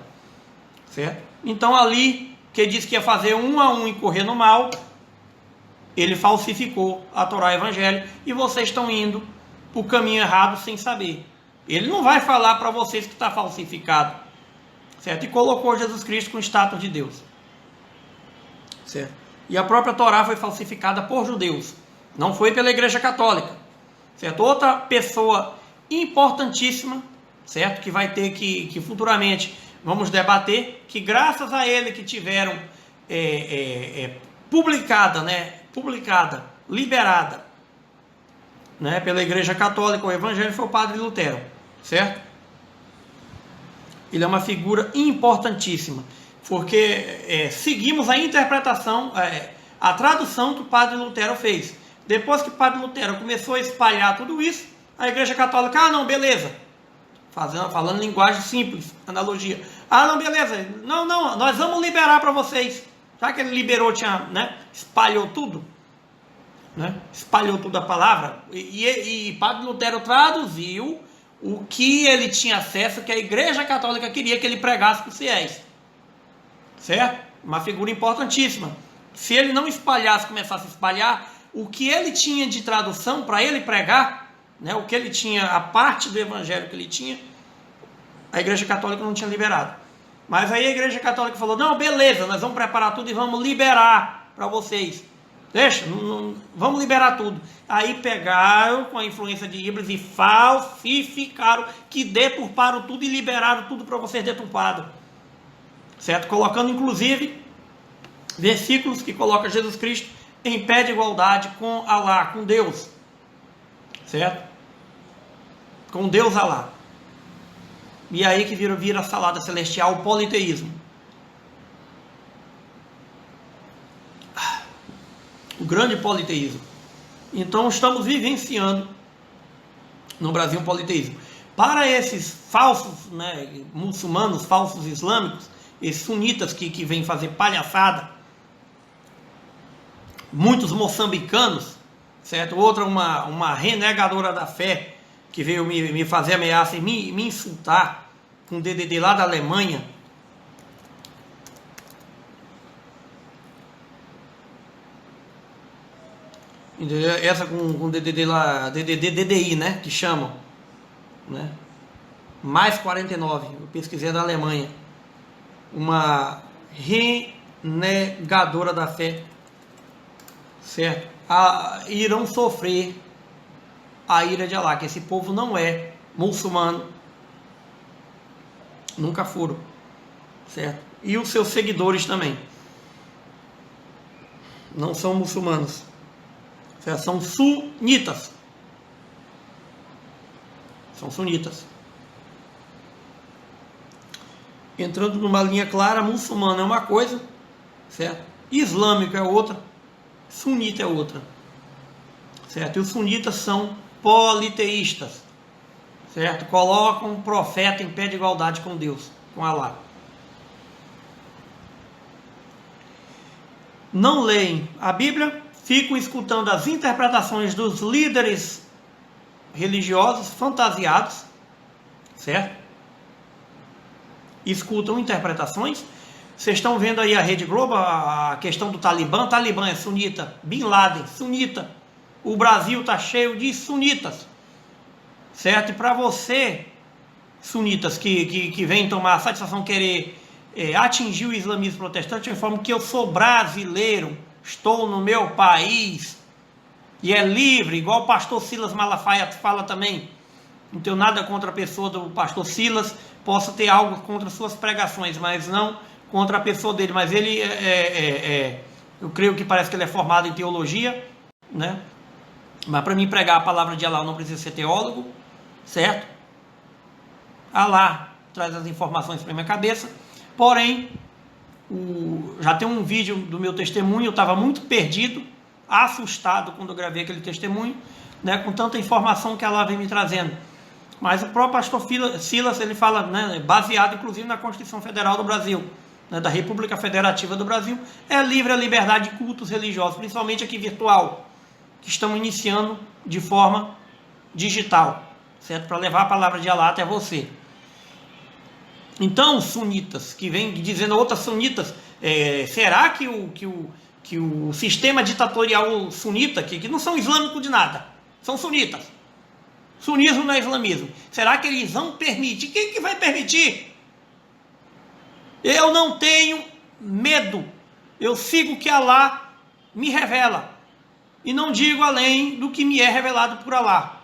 certo? Então ali, que disse que ia fazer um a um e correr no mal, ele falsificou a Torá e o Evangelho, e vocês estão indo para o caminho errado sem saber. Ele não vai falar para vocês que está falsificado, certo? E colocou Jesus Cristo com o status de Deus, certo? E a própria Torá foi falsificada por judeus, não foi pela Igreja Católica, certo? Outra pessoa importantíssima, certo? Que vai ter que futuramente vamos debater, que graças a ele que tiveram liberada, né, pela Igreja Católica, o Evangelho, foi o Padre Lutero, certo? Ele é uma figura importantíssima, porque seguimos a interpretação, a tradução que o Padre Lutero fez. Depois que o Padre Lutero começou a espalhar tudo isso, a Igreja Católica, não, beleza, falando linguagem simples, analogia, não, beleza, não, nós vamos liberar para vocês. Já que ele liberou, espalhou tudo, né? Espalhou tudo a palavra, e Padre Lutero traduziu o que ele tinha acesso, que a Igreja Católica queria que ele pregasse para os fiéis, certo? Uma figura importantíssima. Se ele não espalhasse, começasse a espalhar, o que ele tinha de tradução para ele pregar, né? O que ele tinha, a parte do Evangelho que ele tinha, a Igreja Católica não tinha liberado. Mas aí a Igreja Católica falou, não, beleza, nós vamos preparar tudo e vamos liberar para vocês. Deixa, vamos liberar tudo. Aí pegaram com a influência de Iblis e falsificaram, que deturparam tudo e liberaram tudo para vocês deturpado. Certo? Colocando inclusive versículos que colocam Jesus Cristo em pé de igualdade com Allah, com Deus. Certo? Com Deus Allah. E aí que vira a salada celestial, o politeísmo. O grande politeísmo. Então estamos vivenciando no Brasil um politeísmo. Para esses falsos, né, muçulmanos, falsos islâmicos, esses sunitas que vêm fazer palhaçada, muitos moçambicanos, certo? Outra uma renegadora da fé, que veio me fazer ameaça e me insultar, com DDD lá da Alemanha. Essa com DDD lá, DDI, né, que chamam, né? Mais 49, eu pesquisei, da Alemanha. Uma renegadora da fé, certo? Irão sofrer a ira de Allah, que esse povo não é muçulmano, nunca foram, certo? E os seus seguidores também. não são muçulmanos, certo? São sunitas. São sunitas. Entrando numa linha clara, muçulmano é uma coisa, certo? Islâmico é outra, sunita é outra, certo? E os sunitas são politeístas, certo? Colocam o profeta em pé de igualdade com Deus, com Alá. Não leem a Bíblia, ficam escutando as interpretações dos líderes religiosos fantasiados, certo? Escutam interpretações. Vocês estão vendo aí a Rede Globo, a questão do Talibã. Talibã é sunita, Bin Laden, sunita. O Brasil está cheio de sunitas, certo? E para você, sunitas, que vem tomar a satisfação querer atingir o islamismo protestante, eu informo que eu sou brasileiro, estou no meu país, e é livre, igual o pastor Silas Malafaia fala também. Não tenho nada contra a pessoa do pastor Silas, posso ter algo contra suas pregações, mas não contra a pessoa dele. Mas ele, eu creio que parece que ele é formado em teologia, né? Mas para mim pregar a palavra de Alá, eu não preciso ser teólogo, certo? Alá traz as informações para minha cabeça. Porém, já tem um vídeo do meu testemunho, eu estava muito perdido, assustado quando eu gravei aquele testemunho, né, com tanta informação que ela vem me trazendo. Mas o próprio pastor Silas, ele fala, né, baseado inclusive na Constituição Federal do Brasil, né, da República Federativa do Brasil, é livre a liberdade de cultos religiosos, principalmente aqui virtual, que estão iniciando de forma digital, certo? Para levar a palavra de Alá até você. Então, sunitas, que vem dizendo a outras sunitas, será que o sistema ditatorial sunita, que não são islâmicos de nada, são sunitas, sunismo não é islamismo, será que eles vão permitir? Quem que vai permitir? Eu não tenho medo, eu sigo o que Alá me revela, e não digo além do que me é revelado por Alá,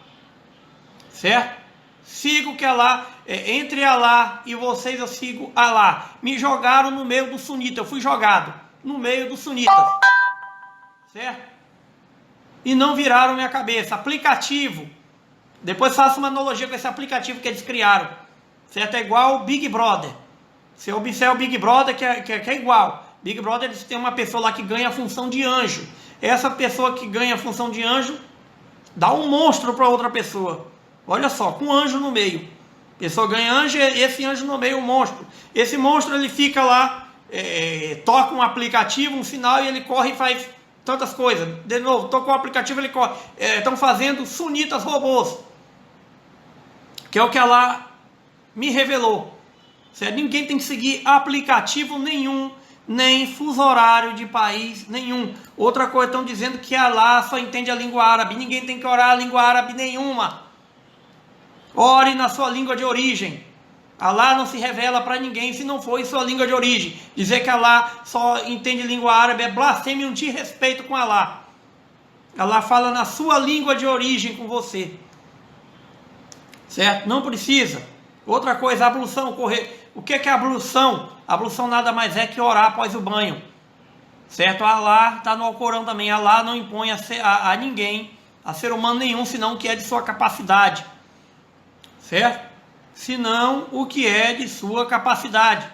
certo? Sigo que Alá, entre Alá e vocês eu sigo Alá. Me jogaram no meio do sunita, eu fui jogado no meio dos sunitas, certo? E não viraram minha cabeça. Aplicativo, depois faço uma analogia com esse aplicativo que eles criaram, certo? É igual o Big Brother. Se observa o Big Brother, que é igual. Big Brother, eles têm uma pessoa lá que ganha a função de anjo. Essa pessoa que ganha a função de anjo dá um monstro para outra pessoa. Olha só, com um anjo no meio. A pessoa ganha anjo, esse anjo no meio, um monstro. Esse monstro, ele fica lá, toca um aplicativo, um sinal, e ele corre e faz tantas coisas. De novo, tocou o aplicativo, ele corre. Estão fazendo sunitas robôs, que é o que ela me revelou. Certo? Ninguém tem que seguir aplicativo nenhum, nem fuso horário de país nenhum. Outra coisa, estão dizendo que Alá só entende a língua árabe. Ninguém tem que orar a língua árabe nenhuma. Ore na sua língua de origem. Alá não se revela para ninguém se não for em sua língua de origem. Dizer que Alá só entende língua árabe é blasfêmia e um desrespeito com Alá. Alá fala na sua língua de origem com você, certo? Não precisa. Outra coisa, ablução, correr. O que é ablução? Ablução nada mais é que orar após o banho, certo? Alá está no Alcorão também. Alá não impõe a ninguém, a ser humano nenhum, senão o que é de sua capacidade, certo? Senão o que é de sua capacidade.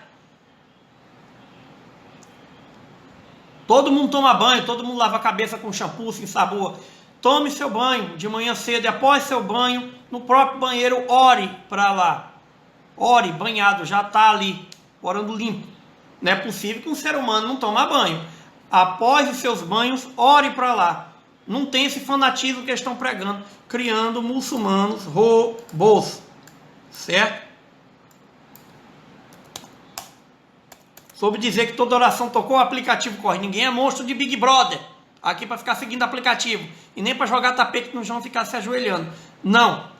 Todo mundo toma banho, todo mundo lava a cabeça com shampoo, sem sabor. Tome seu banho de manhã cedo e após seu banho, no próprio banheiro, ore para lá. Ore, banhado, já está ali, orando limpo. Não é possível que um ser humano não tome banho. Após os seus banhos, ore para lá. Não tem esse fanatismo que eles estão pregando, criando muçulmanos robôs, certo? Soube dizer que toda oração tocou o aplicativo corre. Ninguém é monstro de Big Brother aqui para ficar seguindo aplicativo e nem para jogar tapete no chão e ficar se ajoelhando. Não.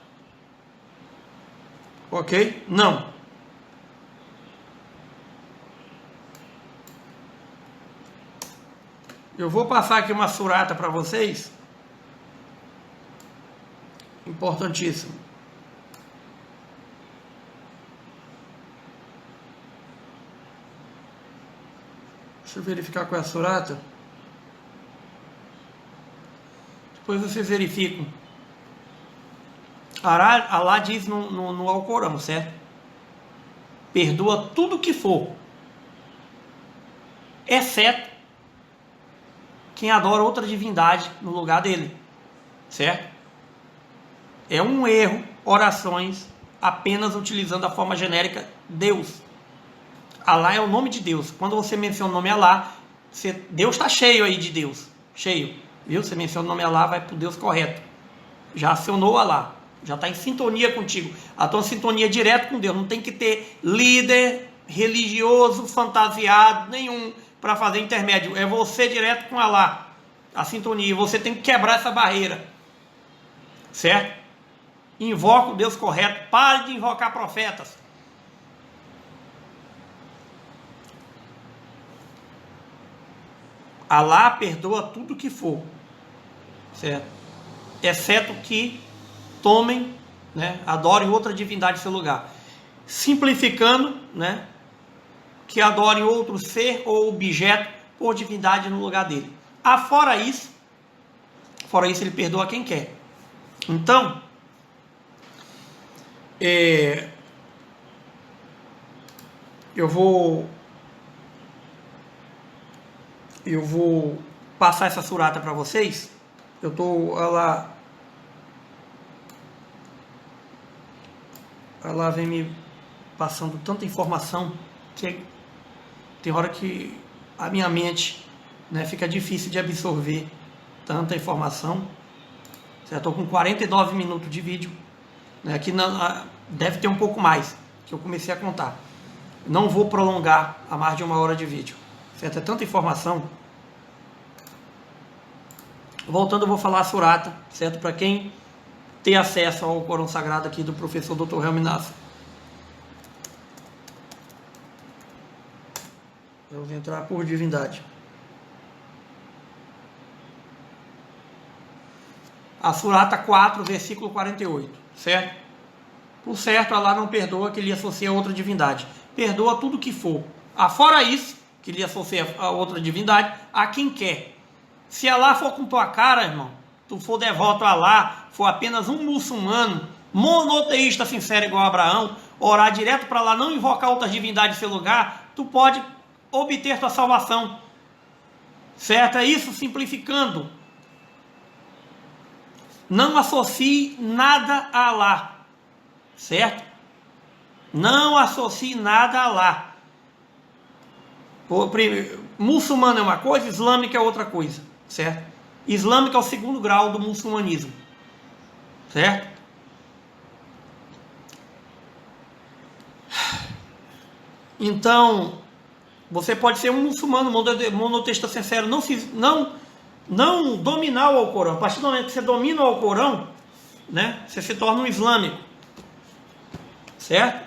Ok? Não. Eu vou passar aqui uma surata para vocês. Importantíssimo. Deixa eu verificar qual é a surata. Depois vocês verificam. Alá diz no Alcorão, certo? Perdoa tudo que for, exceto quem adora outra divindade no lugar dele, certo? É um erro orações apenas utilizando a forma genérica Deus. Alá é o nome de Deus. Quando você menciona o nome Alá, Deus está cheio aí de Deus, cheio, viu? Você menciona o nome Alá, vai para o Deus correto. Já acionou Alá, já está em sintonia contigo. A tua sintonia é direto com Deus. Não tem que ter líder religioso fantasiado nenhum para fazer intermédio. É você direto com Alá, a sintonia. Você tem que quebrar essa barreira, certo? Invoca o Deus correto. Pare de invocar profetas. Alá perdoa tudo que for, certo? Exceto que tomem, né, adorem outra divindade em seu lugar. Simplificando, né, que adorem outro ser ou objeto ou divindade no lugar dele. Fora isso ele perdoa quem quer. Então, eu vou passar essa surata para vocês. Ela vem me passando tanta informação que tem hora que a minha mente, né, fica difícil de absorver tanta informação. Eu estou com 49 minutos de vídeo, né, aqui deve ter um pouco mais, que eu comecei a contar. Não vou prolongar a mais de 1 hora de vídeo, certo? É tanta informação. Voltando, eu vou falar a surata, certo? Para quem tem acesso ao Corão Sagrado aqui do professor Dr. Helmi Nasser. Vamos entrar por divindade. A surata 4, versículo 48, certo? Por certo, Alá não perdoa que lhe associa a outra divindade. Perdoa tudo que for. Fora isso, que lhe associa a outra divindade, a quem quer. Se Alá for com tua cara, irmão, tu for devoto a Alá, for apenas um muçulmano, monoteísta sincero igual a Abraão, orar direto para lá, não invocar outras divindades em seu lugar, tu pode obter tua salvação, certo? É isso, simplificando. Não associe nada a Alá, certo? Não associe nada a Alá. Muçulmano é uma coisa, islâmico é outra coisa, certo? Islâmico é o segundo grau do muçulmanismo, certo? Então, você pode ser um muçulmano monoteísta sincero, não dominar o Alcorão. A partir do momento que você domina o Alcorão, né, você se torna um islâmico, certo?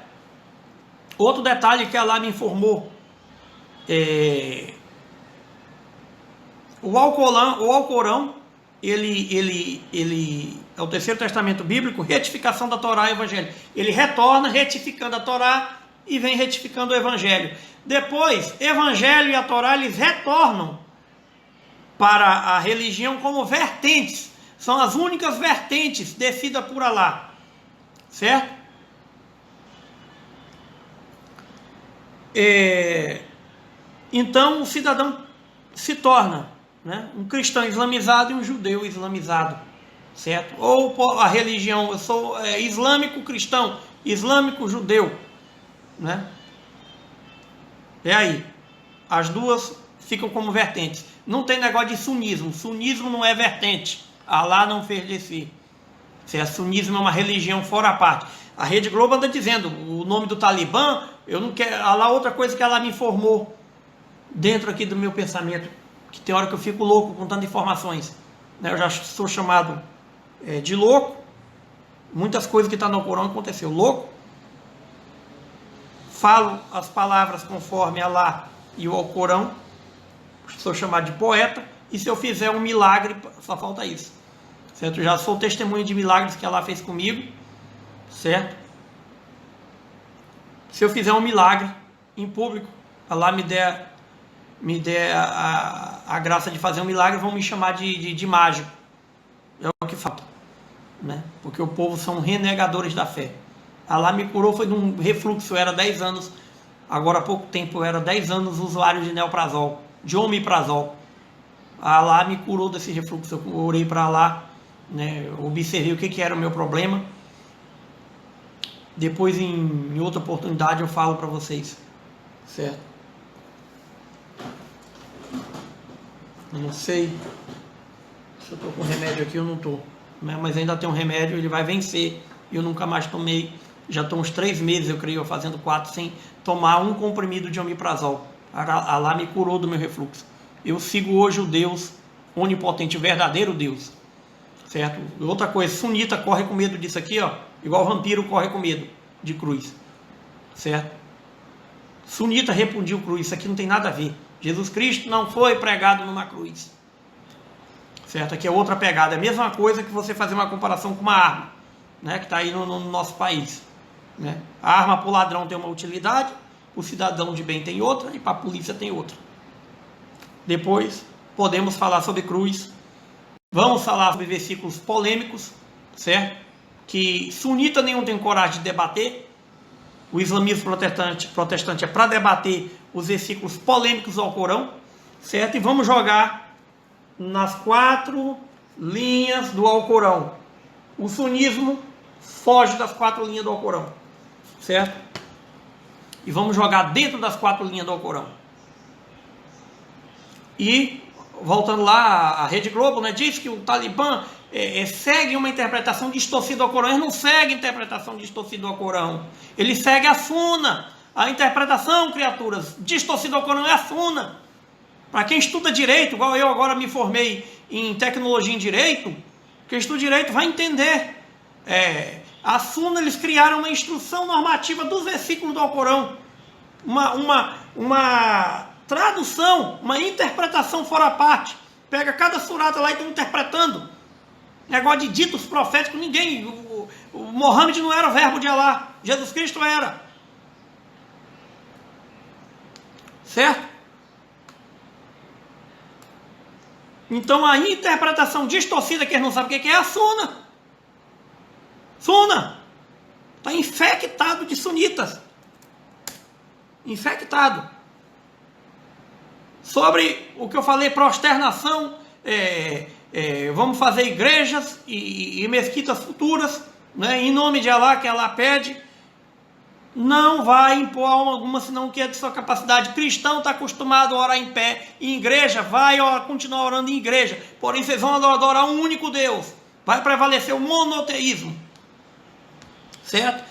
Outro detalhe que Allah me informou, o Alcorão, ele é o terceiro testamento bíblico, retificação da Torá e Evangelho. Ele retorna retificando a Torá e vem retificando o Evangelho. Depois, Evangelho e a Torá, eles retornam para a religião como vertentes. São as únicas vertentes descidas por Alá, certo? Então o cidadão se torna, né, um cristão islamizado e um judeu islamizado, certo? Ou a religião, eu sou islâmico cristão, islâmico judeu, né? É aí, as duas ficam como vertentes. Não tem negócio de sunismo. Sunismo não é vertente. Alá não fez descer. Sunismo é uma religião fora a parte. A Rede Globo anda dizendo o nome do Talibã. Eu não quero. Alá, outra coisa que ela me informou dentro aqui do meu pensamento, que tem hora que eu fico louco com tantas informações, né? Eu já sou chamado de louco. Muitas coisas que estão no Corão aconteceu. Louco. Falo as palavras conforme Alá e o Alcorão. Sou chamado de poeta. E se eu fizer um milagre, só falta isso, certo? Eu já sou testemunho de milagres que Alá fez comigo, certo? Se eu fizer um milagre em público, Alá me der a graça de fazer um milagre, vão me chamar de mágico, É o que falta, né? Porque o povo são renegadores da fé. Allah me curou, foi de um refluxo, eu era 10 anos, agora há pouco tempo, eu era 10 anos usuário de neoprazol, de omeprazol. Allah me curou desse refluxo, eu orei para Allah, né? Observei o que era o meu problema. Depois, em outra oportunidade, eu falo para vocês, certo? Eu não sei se eu tô com remédio aqui ou não tô, né? Mas ainda tem um remédio, ele vai vencer. Eu nunca mais tomei, já estou uns 3 meses, eu creio, fazendo 4 sem tomar um comprimido de omeprazol. Allah me curou do meu refluxo. Eu sigo hoje o Deus onipotente, o verdadeiro Deus, certo? Outra coisa, sunita corre com medo disso aqui, ó, igual vampiro corre com medo de cruz, certo? Sunita repudiu cruz, isso aqui não tem nada a ver. Jesus Cristo não foi pregado numa cruz, certo? Aqui é outra pegada, é a mesma coisa que você fazer uma comparação com uma arma, né, que está aí no nosso país, né? A arma para o ladrão tem uma utilidade, o cidadão de bem tem outra e para a polícia tem outra. Depois podemos falar sobre cruz, vamos falar sobre versículos polêmicos, certo? Que sunita nenhum tem coragem de debater. O islamismo protestante é para debater os versículos polêmicos ao Corão, certo? E vamos jogar nas 4 linhas do Alcorão. O sunismo foge das 4 linhas do Alcorão, certo? E vamos jogar dentro das 4 linhas do Alcorão. E, voltando lá, a Rede Globo, né, diz que o Talibã segue uma interpretação distorcida do Alcorão. Ele não segue interpretação distorcida do Alcorão. Ele segue a Suna. A interpretação, criaturas, distorcida do Alcorão é a Suna. Para quem estuda direito, igual eu agora me formei em tecnologia em direito, quem estuda direito vai entender. A Suna, eles criaram uma instrução normativa dos versículos do Alcorão. Uma tradução, uma interpretação fora a parte. Pega cada surata lá e estão interpretando. Negócio de ditos proféticos, ninguém. O Mohammed não era o verbo de Allah, Jesus Cristo era. Certo? Então a interpretação distorcida que eles não sabem o que é a Suna. Suna está infectado de sunitas. Infectado. Sobre o que eu falei, prosternação, vamos fazer igrejas e mesquitas futuras, né, em nome de Allah, que Allah pede. Não vai impor alma alguma, senão que é de sua capacidade. Cristão está acostumado a orar em pé, em igreja, vai continuar orando em igreja, porém vocês vão adorar um único Deus, vai prevalecer o monoteísmo, certo?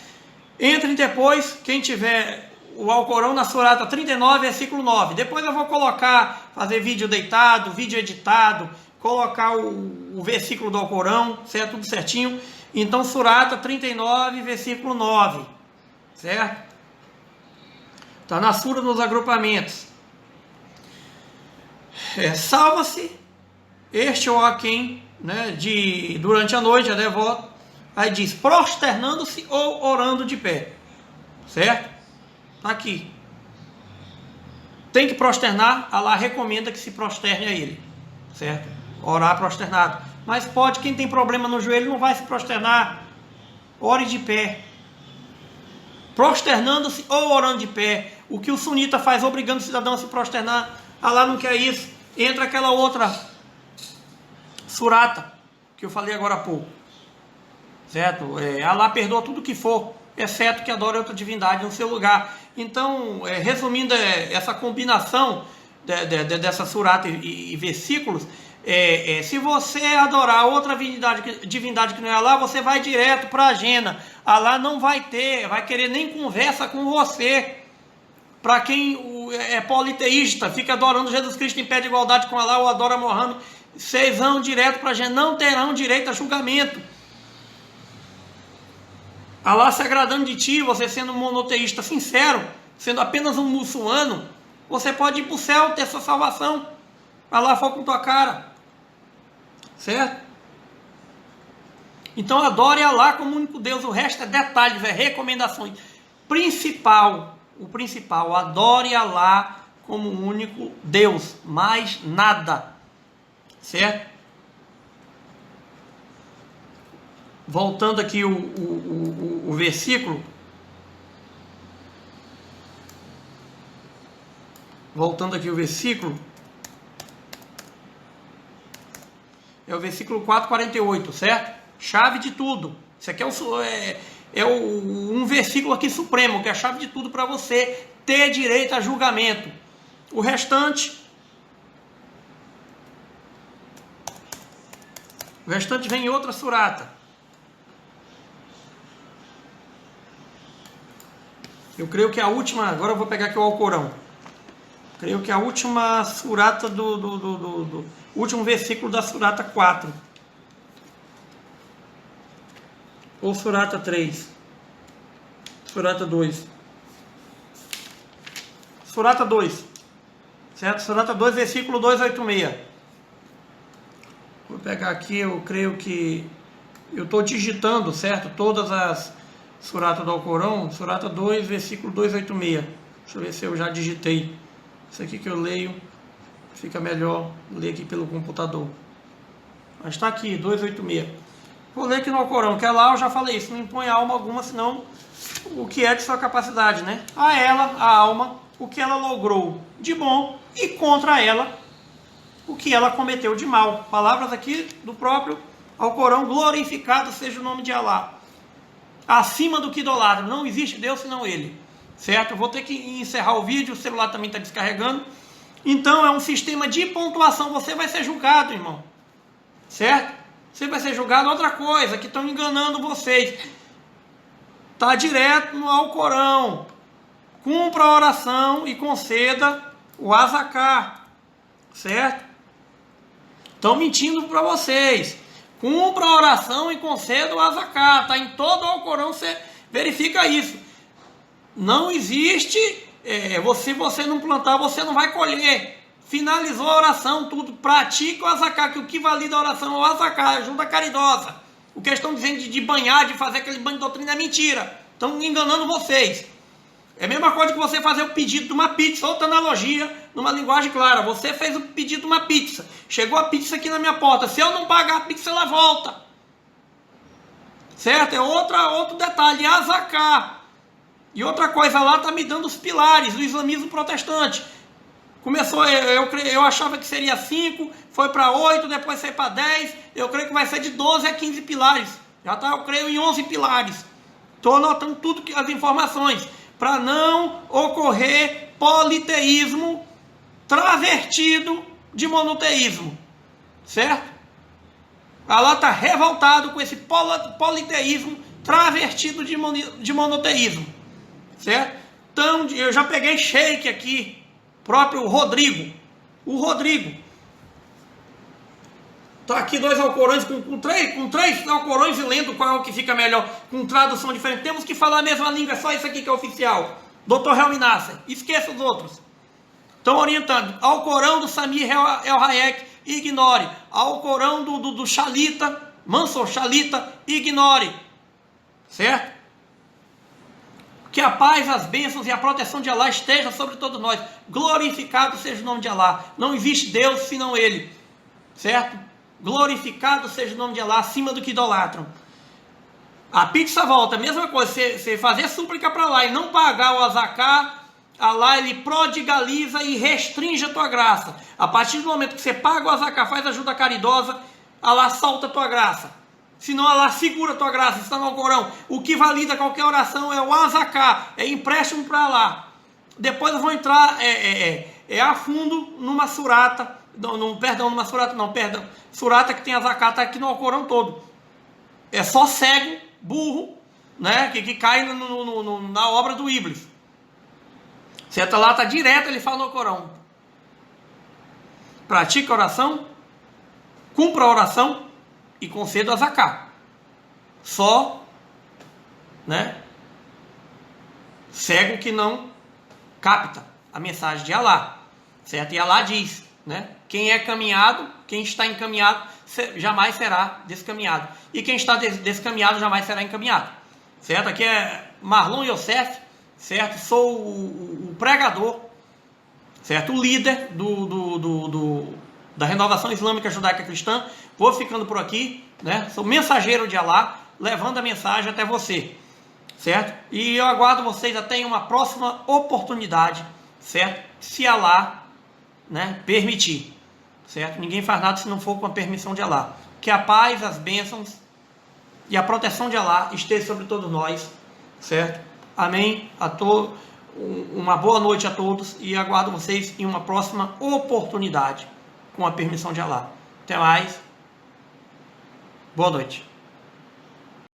Entrem depois, quem tiver o Alcorão na surata 39, versículo 9, depois eu vou colocar, fazer vídeo deitado, vídeo editado, colocar o versículo do Alcorão, certo? Tudo certinho. Então surata 39, versículo 9, certo? Está na sura dos agrupamentos. Salva-se este ou a quem, né, durante a noite, a devoto, aí diz, prosternando-se ou orando de pé, certo? Está aqui. Tem que prosternar, Allah recomenda que se prosterne a ele, certo? Orar prosternado. Mas pode, quem tem problema no joelho não vai se prosternar, ore de pé. Prosternando-se ou orando de pé. O que o sunita faz obrigando o cidadão a se prosternar, Allah não quer isso. Entra aquela outra surata que eu falei agora há pouco, certo? Allah perdoa tudo que for, exceto que adore outra divindade no seu lugar. Então, resumindo essa combinação dessa surata e versículos, se você adorar outra divindade que não é Allah, você vai direto para a Jena. Allah não vai querer nem conversa com você. Para quem é politeísta, fica adorando Jesus Cristo em pé de igualdade com Allah ou adora Mohammed, vocês vão direto para a Jena, não terão direito a julgamento. Allah se agradando de ti, você sendo um monoteísta sincero, sendo apenas um muçulmano, você pode ir para o céu, ter sua salvação. Allah for com tua cara, certo? Então adore Allah como único Deus, o resto é detalhes, recomendações. O principal, adore Allah como único Deus, mais nada, certo? voltando aqui o versículo, é o versículo 4:48, certo? Chave de tudo. Isso aqui um versículo aqui supremo, que é a chave de tudo para você ter direito a julgamento. O restante vem em outra surata. Eu creio que a última, agora eu vou pegar aqui o Alcorão. Creio que a última surata último versículo da surata 4. Ou surata 3. Surata 2. Surata 2. Certo? Surata 2, versículo 286. Vou pegar aqui, eu creio que eu estou digitando, certo? Todas as suratas do Alcorão. Surata 2, versículo 286. Deixa eu ver se eu já digitei. Isso aqui que eu leio, fica melhor ler aqui pelo computador. Mas está aqui, 286. Vou ler aqui no Alcorão, que é lá eu já falei isso, não impõe alma alguma, senão o que é de sua capacidade, né? A ela, a alma, o que ela logrou de bom, e contra ela, o que ela cometeu de mal. Palavras aqui do próprio Alcorão: glorificado seja o nome de Alá. Acima do que idolatra, não existe Deus senão Ele. Certo? Eu vou ter que encerrar o vídeo, o celular também está descarregando. Então é um sistema de pontuação, você vai ser julgado, irmão. Certo? Você vai ser julgado. Outra coisa, que estão enganando vocês. Está direto no Alcorão. Cumpra a oração e conceda o azaká. Certo? Estão mentindo para vocês. Cumpra a oração e conceda o azaká. Está em todo o Alcorão, você verifica isso. Não existe, se você não plantar, você não vai colher. Finalizou a oração, tudo. Pratica o azaká, que o que valida a oração é o azaká, ajuda caridosa. O que eles estão dizendo de banhar, de fazer aquele banho de doutrina é mentira. Estão enganando vocês. É a mesma coisa que você fazer o pedido de uma pizza, outra analogia, numa linguagem clara. Você fez o pedido de uma pizza. Chegou a pizza aqui na minha porta. Se eu não pagar a pizza, ela volta. Certo? É outro detalhe, azaká. E outra coisa, lá está me dando os pilares do islamismo protestante. Começou, eu achava que seria 5, foi para 8, depois foi para 10. Eu creio que vai ser de 12 a 15 pilares. Já está, eu creio, em 11 pilares. Estou anotando tudo, as informações, para não ocorrer politeísmo travestido de monoteísmo. Certo? Allah está revoltado com esse politeísmo travestido de monoteísmo. Certo? Então, eu já peguei Sheik aqui, próprio Rodrigo. O Rodrigo. Tá aqui 2 Alcorões, com três Alcorões e lendo qual é o que fica melhor, com tradução diferente. Temos que falar a mesma língua, é só isso aqui que é oficial. Dr. Helmi Nasser, esqueça os outros. Estão orientando. Alcorão do Samir El Hayek, ignore. Alcorão do Shalita, Mansur Shalita, ignore. Certo? Que a paz, as bênçãos e a proteção de Alá esteja sobre todos nós. Glorificado seja o nome de Alá. Não existe Deus senão Ele. Certo? Glorificado seja o nome de Alá, acima do que idolatram. A pizza volta, a mesma coisa. Você fazer súplica para Alá e não pagar o azaká, Alá ele prodigaliza e restringe a tua graça. A partir do momento que você paga o azaká, faz ajuda caridosa, Alá solta a tua graça. Senão Allah segura a tua graça, está no Alcorão. O que valida qualquer oração é o azaká, é empréstimo para Allah. Depois eu vou entrar a fundo numa surata, surata que tem azaká, está aqui no Alcorão todo. É só cego, burro, né, que cai na obra do Iblis. Certo? Lá está direto, ele fala no Alcorão. Pratica a oração, cumpra a oração e conceda a zaká. Só, né, cego que não capta a mensagem de Alá. Certo? E Alá diz, né, quem é caminhado, quem está encaminhado, jamais será descaminhado. E quem está descaminhado jamais será encaminhado. Certo? Aqui é Marlon Youssef, certo? Sou o pregador, certo? O líder do da Renovação Islâmica Judaica Cristã. Vou ficando por aqui, né? Sou mensageiro de Alá, levando a mensagem até você, certo? E eu aguardo vocês até em uma próxima oportunidade, certo? Se Alá, né, permitir, certo? Ninguém faz nada se não for com a permissão de Alá. Que a paz, as bênçãos e a proteção de Alá esteja sobre todos nós, certo? Amém? Uma boa noite a todos e aguardo vocês em uma próxima oportunidade, com a permissão de Alá. Até mais. Boa noite.